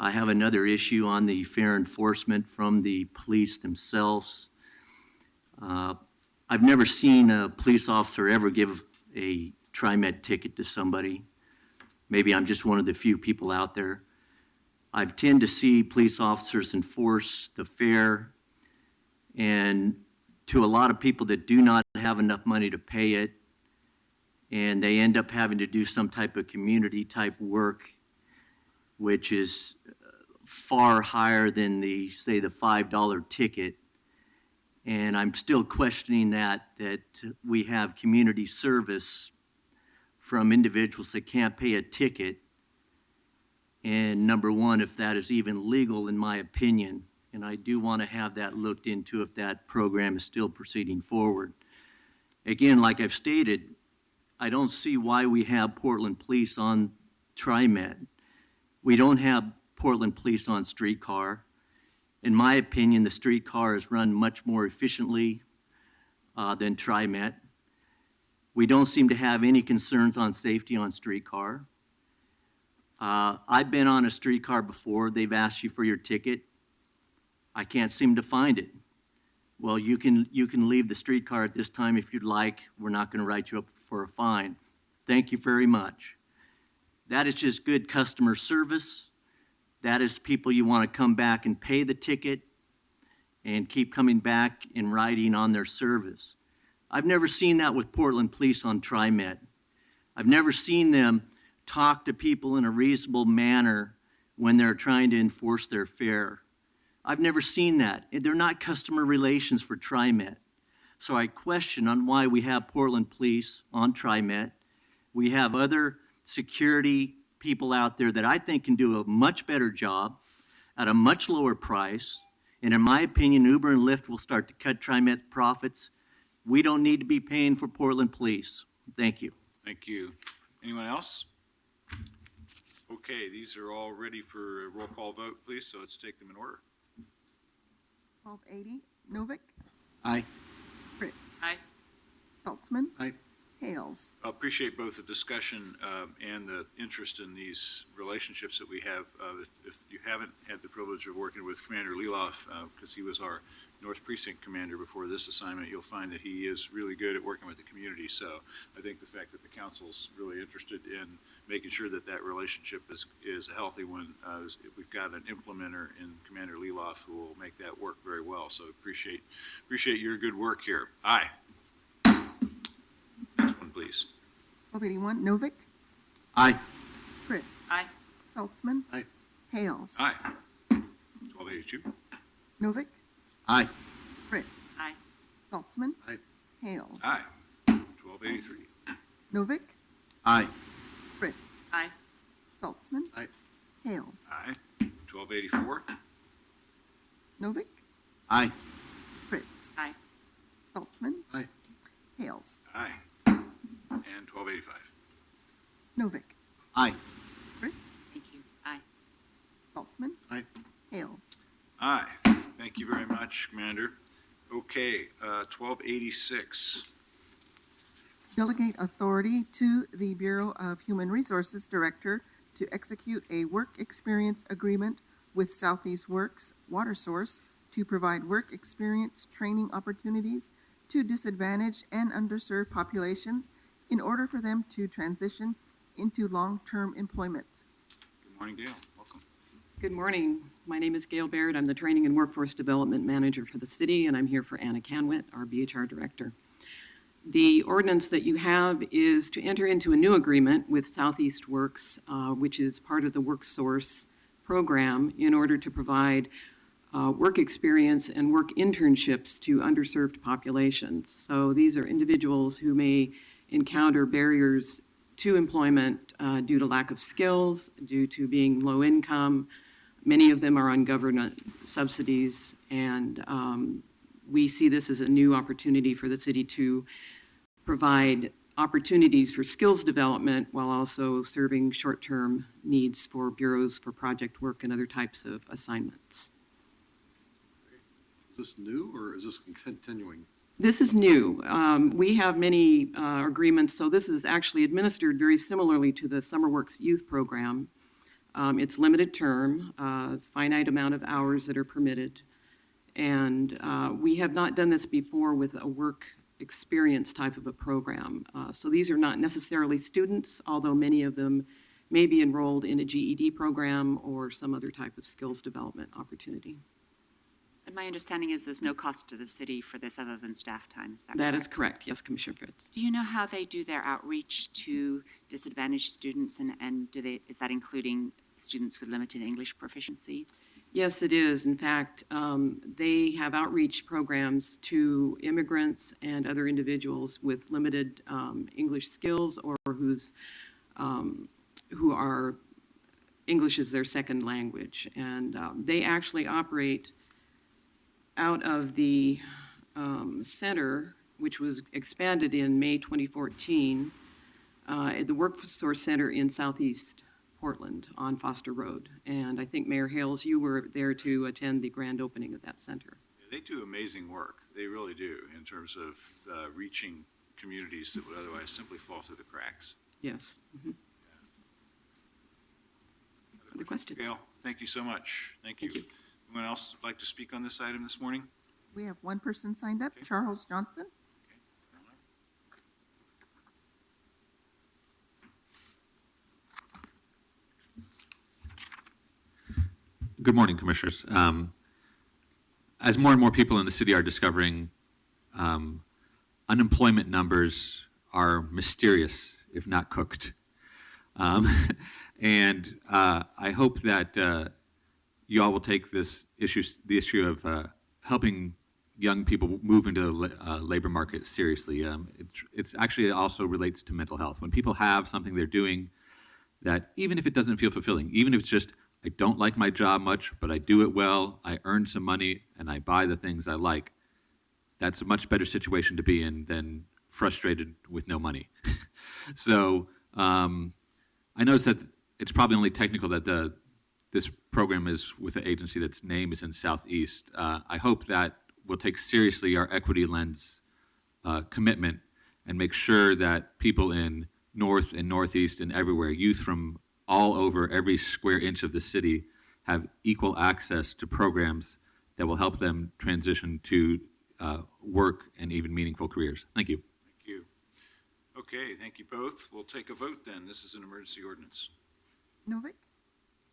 I have another issue on the fair enforcement from the police themselves. I've never seen a police officer ever give a TriMet ticket to somebody. Maybe I'm just one of the few people out there. I tend to see police officers enforce the fare, and to a lot of people that do not have enough money to pay it, and they end up having to do some type of community type work. which is far higher than the, say, the $5 ticket. And I'm still questioning that we have community service from individuals that can't pay a ticket. And number one, if that is even legal, in my opinion. And I do want to have that looked into if that program is still proceeding forward. Again, like I've stated, I don't see why we have Portland Police on TriMet. We don't have Portland Police on streetcar. In my opinion, the streetcar is run much more efficiently than TriMet. We don't seem to have any concerns on safety on streetcar. I've been on a streetcar before. They've asked you for your ticket. I can't seem to find it. Well, you can leave the streetcar at this time if you'd like. We're not going to write you up for a fine. Thank you very much. That is just good customer service. That is people you want to come back and pay the ticket and keep coming back and riding on their service. I've never seen that with Portland Police on TriMet. I've never seen them talk to people in a reasonable manner when they're trying to enforce their fare. I've never seen that. They're not customer relations for TriMet. So I question on why we have Portland Police on TriMet. We have other security people out there that I think can do a much better job at a much lower price. And in my opinion, Uber and Lyft will start to cut TriMet profits. We don't need to be paying for Portland Police. Thank you. Thank you. Anyone else? Okay, these are all ready for a roll call vote, please, so let's take them in order. 1280, Novick. Aye. Fritz. Aye. Saltzman. Aye. Hales. I appreciate both the discussion and the interest in these relationships that we have. If you haven't had the privilege of working with Commander Leloff, because he was our North Precinct commander before this assignment, you'll find that he is really good at working with the community. So I think the fact that the council's really interested in making sure that that relationship is a healthy one, we've got an implementer in Commander Leloff who will make that work very well. So appreciate your good work here. Aye. Next one, please. 1281, Novick. Aye. Fritz. Aye. Saltzman. Aye. Hales. Aye. 1282. Novick. Aye. Fritz. Aye. Saltzman. Aye. Hales. Aye. 1283. Novick. Aye. Fritz. Aye. Saltzman. Aye. Hales. Aye. 1284. Novick. Aye. Fritz. Aye. Saltzman. Aye. Hales. Aye. And 1285. Novick. Aye. Fritz. Thank you. Aye. Saltzman. Aye. Hales. Aye. Thank you very much, Commander. Okay, 1286. Delegate authority to the Bureau of Human Resources Director to execute a work experience agreement with Southeast Works Water Source to provide work experience training opportunities to disadvantaged and underserved populations in order for them to transition into long-term employment. Good morning, Gail. Welcome. Good morning. My name is Gail Baird. I'm the Training and Workforce Development Manager for the city, and I'm here for Anna Canwit, our BHR Director. The ordinance that you have is to enter into a new agreement with Southeast Works, which is part of the WorkSource program, in order to provide work experience and work internships to underserved populations. So these are individuals who may encounter barriers to employment due to lack of skills, due to being low income. Many of them are on government subsidies, and we see this as a new opportunity for the city to provide opportunities for skills development while also serving short-term needs for bureaus for project work and other types of assignments. Is this new, or is this continuing? This is new. We have many agreements, so this is actually administered very similarly to the SummerWorks Youth Program. It's limited term, finite amount of hours that are permitted. And we have not done this before with a work experience type of a program. So these are not necessarily students, although many of them may be enrolled in a GED program or some other type of skills development opportunity. And my understanding is there's no cost to the city for this other than staff time. Is that correct? That is correct. Yes, Commissioner Fritz. Do you know how they do their outreach to disadvantaged students, and is that including students with limited English proficiency? Yes, it is. In fact, they have outreach programs to immigrants and other individuals with limited English skills or who are English is their second language. And they actually operate out of the center, which was expanded in May 2014, at the Workforce Center in Southeast Portland on Foster Road. And I think Mayor Hales, you were there to attend the grand opening of that center. They do amazing work. They really do, in terms of reaching communities that would otherwise simply fall through the cracks. Yes. Mhm. Other questions? Gail, thank you so much. Thank you. Thank you. Anyone else like to speak on this item this morning? We have one person signed up, Charles Johnson. Good morning, Commissioners. As more and more people in the city are discovering, unemployment numbers are mysterious, if not cooked. And I hope that you all will take the issue of helping young people move into the labor market seriously. It's actually, it also relates to mental health. When people have something they're doing that, even if it doesn't feel fulfilling, even if it's just, I don't like my job much, but I do it well, I earn some money, and I buy the things I like, that's a much better situation to be in than frustrated with no money. So I noticed that it's probably only technical that this program is with an agency that's name is in Southeast. I hope that we'll take seriously our equity lens commitment and make sure that people in North and Northeast and everywhere, youth from all over every square inch of the city, have equal access to programs that will help them transition to work and even meaningful careers. Thank you. Thank you. Okay, thank you both. We'll take a vote then. This is an emergency ordinance. Novick,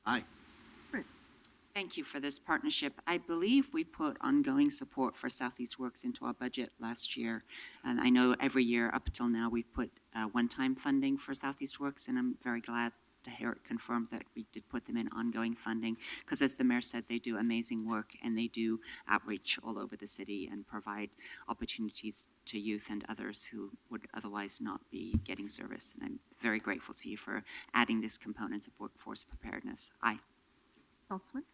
Aye. Fritz. Thank you for this partnership. I believe we put ongoing support for Southeast Works into our budget last year. And I know every year up until now, we've put one-time funding for Southeast Works, and I'm very glad to hear it confirmed that we did put them in ongoing funding, because as the mayor said, they do amazing work and they do outreach all over the city and provide opportunities to youth and others who would otherwise not be getting service. And I'm very grateful to you for adding this component of workforce preparedness. Aye. Saltzman,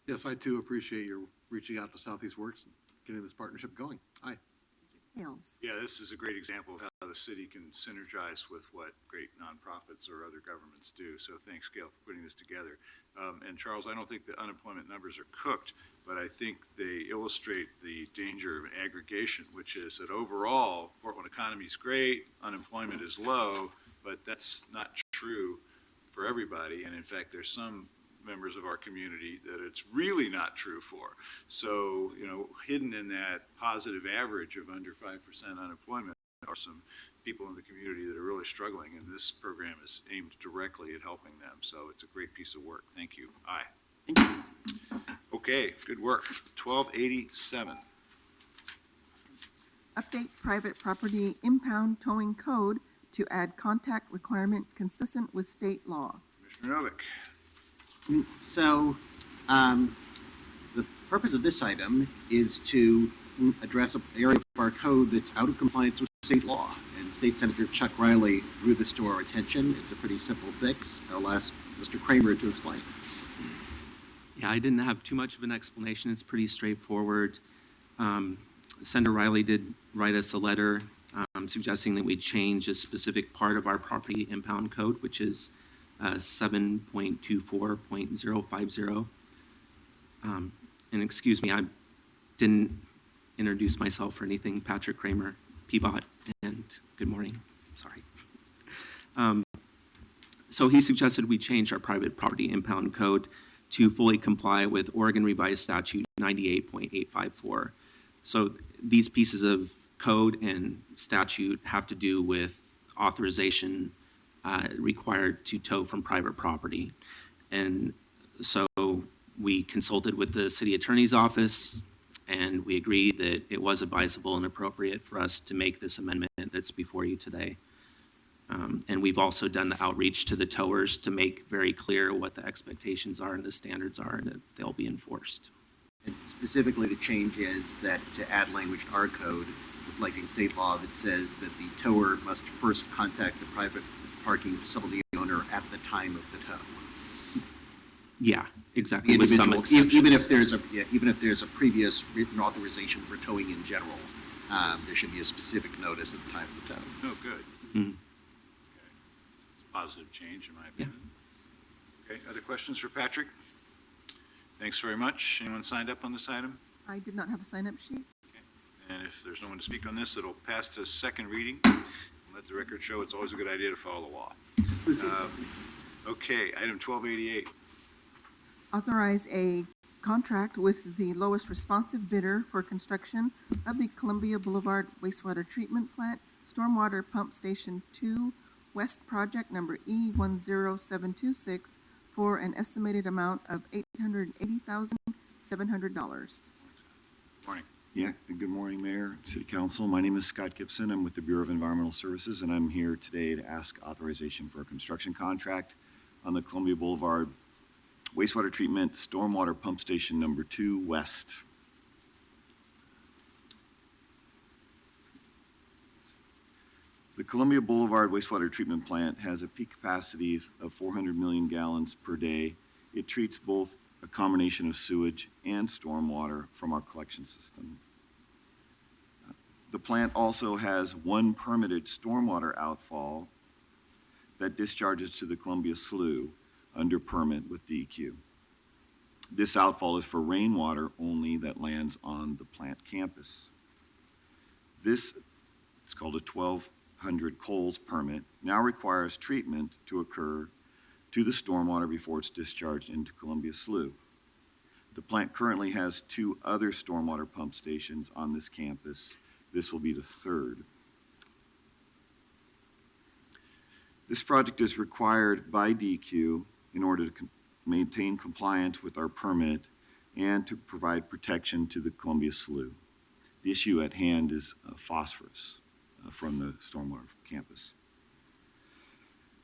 Yes, I too appreciate your reaching out to Southeast Works and getting this partnership going. Aye. Hales. Yeah, this is a great example of how the city can synergize with what great nonprofits or other governments do. So thanks, Gail, for putting this together. And Charles, I don't think the unemployment numbers are cooked, but I think they illustrate the danger of aggregation, which is that overall, Portland economy is great, unemployment is low, but that's not true for everybody. And in fact, there's some members of our community that it's really not true for. So, hidden in that positive average of under 5% unemployment are some people in the community that are really struggling, and this program is aimed directly at helping them. So it's a great piece of work. Thank you. Aye. Thank you. Okay, good work. 1287. Update private property impound towing code to add contact requirement consistent with state law. Commissioner Novick. So, the purpose of this item is to address an area of our code that's out of compliance with state law. And State Senator Chuck Riley drew this to our attention. It's a pretty simple fix. I'll ask Mr. Kramer to explain. Yeah, I didn't have too much of an explanation. It's pretty straightforward. Senator Riley did write us a letter suggesting that we change a specific part of our property impound code, which is 7.24.050. And excuse me, I didn't introduce myself or anything. Patrick Kramer, PBOT, and good morning. Sorry. So he suggested we change our private property impound code to fully comply with Oregon Revised Statute 98.854. So these pieces of code and statute have to do with authorization required to tow from private property. And so we consulted with the city attorney's office, and we agreed that it was advisable and appropriate for us to make this amendment that's before you today. And we've also done the outreach to the towers to make very clear what the expectations are and the standards are, and that they'll be enforced. And specifically, the change is that to add language to our code, reflecting state law that says that the tower must first contact the private parking facility owner at the time of the tow. Yeah, The exactly, with some individual, exceptions. even if there's a previous written authorization for towing in general, there should be a specific notice at the time of the tow. Oh, good. Mhm. It's a positive change, in my opinion. Okay, other questions for Patrick? Thanks very much. Anyone signed up on this item? I did not have a sign-up sheet. And if there's no one to speak on this, it'll pass to second reading. Let the record show it's always a good idea to follow the law. Okay, item 1288. Authorize a contract with the lowest responsive bidder for construction of the Columbia Boulevard wastewater treatment plant, stormwater pump station 2, West project number E10726 for an estimated amount of $880,700. Morning. Yeah, good morning, Mayor, City Council. My name is Scott Gibson. I'm with the Bureau of Environmental Services, and I'm here today to ask authorization for a construction contract on the Columbia Boulevard wastewater treatment stormwater pump station number 2 West. The Columbia Boulevard wastewater treatment plant has a peak capacity of 400 million gallons per day. It treats both a combination of sewage and stormwater from our collection system. The plant also has one permitted stormwater outfall that discharges to the Columbia Slough under permit with DEQ. This outfall is for rainwater only that lands on the plant campus. This is called a 1200 Coles permit, now requires treatment to occur to the stormwater before it's discharged into Columbia Slough. The plant currently has 2 other stormwater pump stations on this campus. This will be the 3rd. This project is required by DEQ in order to maintain compliance with our permit and to provide protection to the Columbia Slough. The issue at hand is phosphorus from the stormwater campus.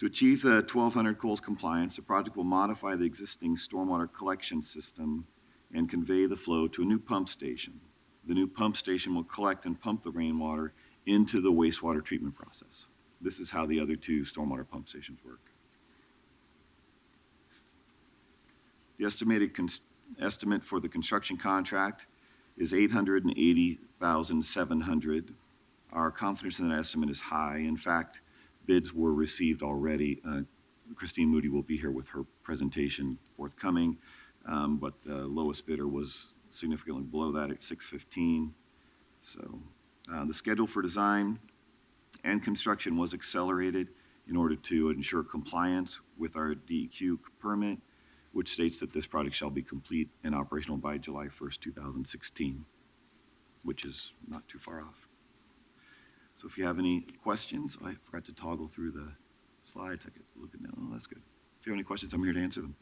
To achieve the 1200 Coles compliance, the project will modify the existing stormwater collection system and convey the flow to a new pump station. The new pump station will collect and pump the rainwater into the wastewater treatment process. This is how the other 2 stormwater pump stations work. The estimate for the construction contract is $880,700. Our confidence in that estimate is high. In fact, bids were received already. Christine Moody will be here with her presentation forthcoming, but the lowest bidder was significantly below that at $615,000. So the schedule for design and construction was accelerated in order to ensure compliance with our DEQ permit, which states that this project shall be complete and operational by July 1st, 2016, which is not too far off. So if you have any questions, I forgot to toggle through the slides. I could look at them. Oh, that's good. If you have any questions, I'm here to answer them.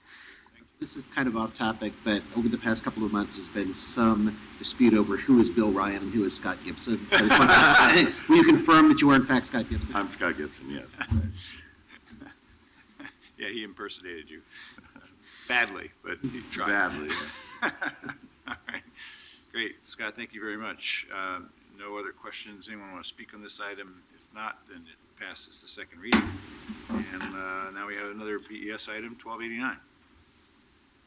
This is kind of off topic, but over the past couple of months, there's been some dispute over who is Bill Ryan and who is Scott Gibson. So I just wanted to- will you confirm that you are in fact Scott Gibson? I'm Scott Gibson, yes. Yeah, he impersonated you. Badly, but he tried. Badly. All right. Great. Scott, thank you very much. No other questions? Anyone want to speak on this item? If not, then it passes the second reading. And now we have another BES item, 1289.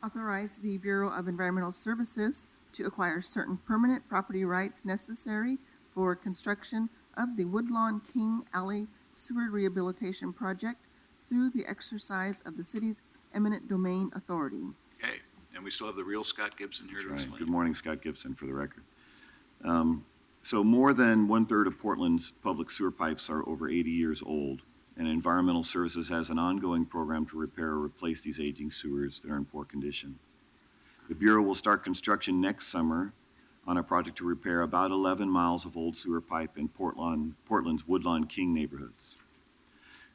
Authorize the Bureau of Environmental Services to acquire certain permanent property rights necessary for construction of the Woodlawn King Alley Sewer Rehabilitation Project through the exercise of the city's eminent domain authority. Okay. And we still have the real Scott Gibson here to Right. explain. Good morning, Scott Gibson, for the record. So more than 1/3 of Portland's public sewer pipes are over 80 years old, and Environmental Services has an ongoing program to repair or replace these aging sewers that are in poor condition. The Bureau will start construction next summer on a project to repair about 11 miles of old sewer pipe in Portland's Woodlawn King neighborhoods.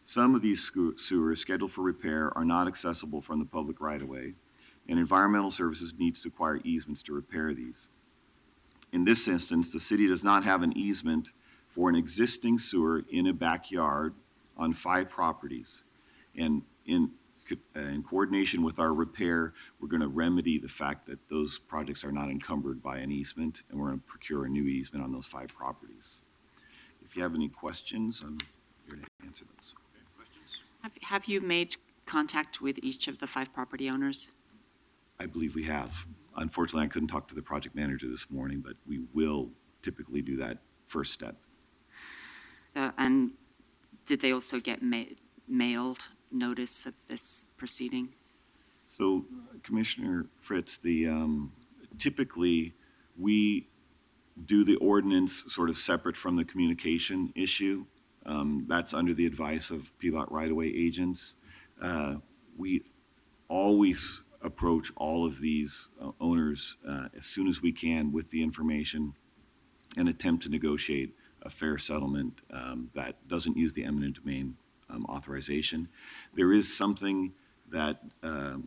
Some of these sewers scheduled for repair are not accessible from the public right-of-way, and Environmental Services needs to acquire easements to repair these. In this instance, the city does not have an easement for an existing sewer in a backyard on 5 properties. And in coordination with our repair, we're going to remedy the fact that those projects are not encumbered by an easement, and we're going to procure a new easement on those 5 properties. If you have any questions, I'm here to answer those. Questions? Have you made contact with each of the 5 property owners? I believe we have. Unfortunately, I couldn't talk to the project manager this morning, but we will typically do that first step. So, and did they also get mailed notice of this proceeding? So, Commissioner Fritz, typically, we do the ordinance sort of separate from the communication issue. That's under the advice of PBOT right-of-way agents. We always approach all of these owners as soon as we can with the information and attempt to negotiate a fair settlement that doesn't use the eminent domain authorization. There is something that the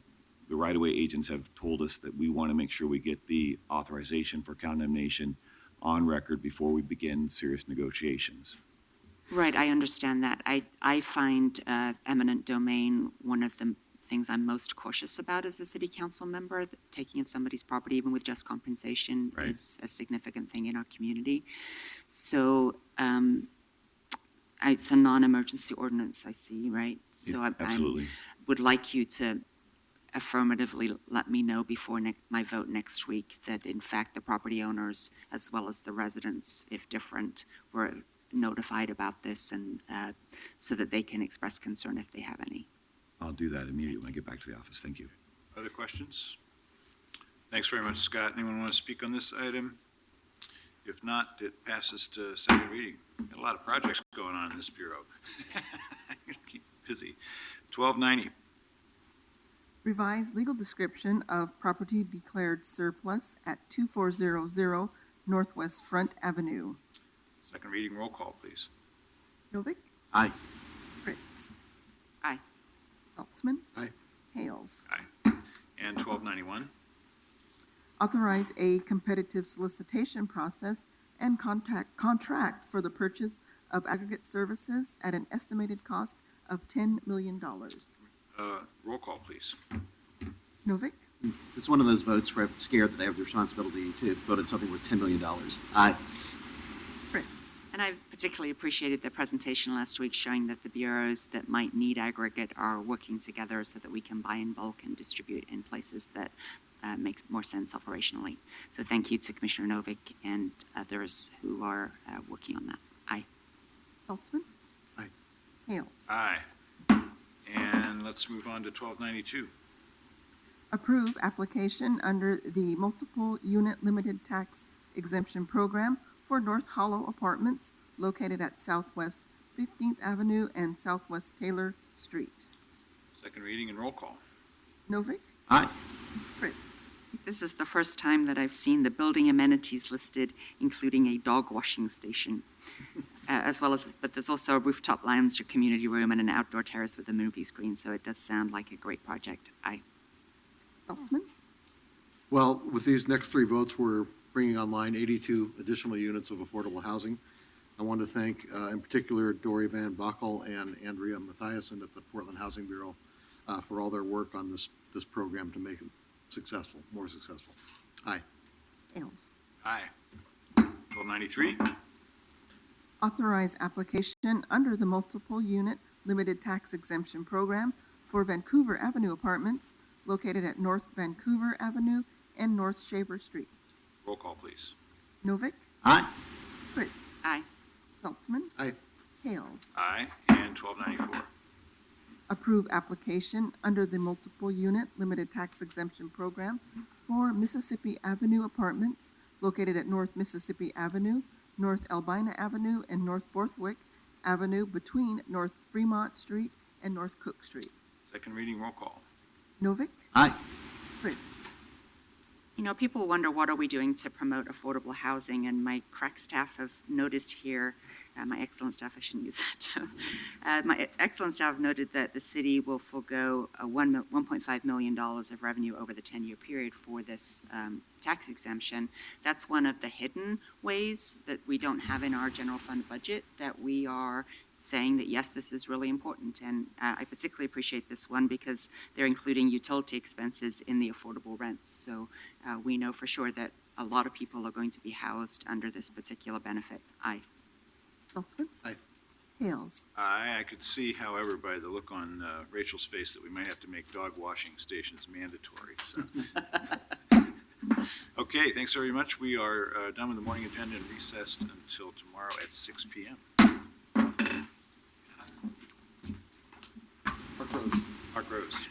right-of-way agents have told us that we want to make sure we get the authorization for condemnation on record before we begin serious negotiations. Right, I understand that. I find eminent domain one of the things I'm most cautious about as a city council member. The taking of somebody's property, even with just compensation, Right. is a significant thing in our community. So it's a non-emergency ordinance, I see, right? So Yeah, absolutely. would like you to affirmatively let me know before my vote next week that in fact the property owners, as well as the residents, if different, were notified about this, and so that they can express concern if they have any. I'll do that immediately when I get back to the office. Thank you. Other questions? Thanks very much, Scott. Anyone want to speak on this item? If not, it passes to second reading. Got a lot of projects going on in this bureau. Keep busy. 1290. Revised legal description of property declared surplus at 2400 Northwest Front Avenue. Second reading, roll call, please. Novick? Aye. Fritz? Aye. Saltzman? Aye. Hales? Aye. And 1291. Authorize a competitive solicitation process and contract for the purchase of aggregate services at an estimated cost of $10 million. Roll call, please. Novick? It's one of those votes where I'm scared that I have the responsibility to vote on something worth $10 million. Aye. Fritz? And I particularly appreciated the presentation last week showing that the bureaus that might need aggregate are working together so that we can buy in bulk and distribute in places that makes more sense operationally. So thank you to Commissioner Novick and others who are working on that. Aye. Saltzman? Aye. Hales? Aye. And let's move on to 1292. Approve application under the Multiple Unit Limited Tax Exemption Program for North Hollow Apartments located at Southwest 15th Avenue and Southwest Taylor Street. Second reading and roll call. Novick? Aye. Fritz? This is the first time that I've seen the building amenities listed, including a dog washing station, but there's also a rooftop lounge, a community room, and an outdoor terrace with a movie screen, so it does sound like a great project. Aye. Saltzman? Well, with these next 3 votes, we're bringing online 82 additional units of affordable housing. I want to thank, in particular, Dory Van Bockel and Andrea Mathiasen at the Portland Housing Bureau for all their work on this program to make it successful, more successful. Aye. Hales? Aye. 1293. Authorize application under the Multiple Unit Limited Tax Exemption Program for Vancouver Avenue Apartments located at North Vancouver Avenue and North Shaver Street. Roll call, please. Novick? Aye. Fritz? Aye. Saltzman? Aye. Hales? Aye. And 1294. Approve application under the Multiple Unit Limited Tax Exemption Program for Mississippi Avenue Apartments located at North Mississippi Avenue, North Albina Avenue, and North Borthwick Avenue between North Fremont Street and North Cook Street. Second reading, roll call. Novick? Aye. Fritz? You know, people wonder what are we doing to promote affordable housing, and my crack staff have noticed here my excellent staff, I shouldn't use that term. My excellent staff noted that the city will forego $1.5 million of revenue over the 10-year period for this tax exemption. That's one of the hidden ways that we don't have in our general fund budget that we are saying that, yes, this is really important. And I particularly appreciate this one because they're including utility expenses in the affordable rents. So we know for sure that a lot of people are going to be housed under this particular benefit. Aye. Saltzman? Aye. Hales? I could see, however, by the look on Rachel's face, that we might have to make dog washing stations mandatory, so. Okay, thanks very much. We are done with the morning agenda and recessed until tomorrow at 6 p.m. Park Rose. Park Rose.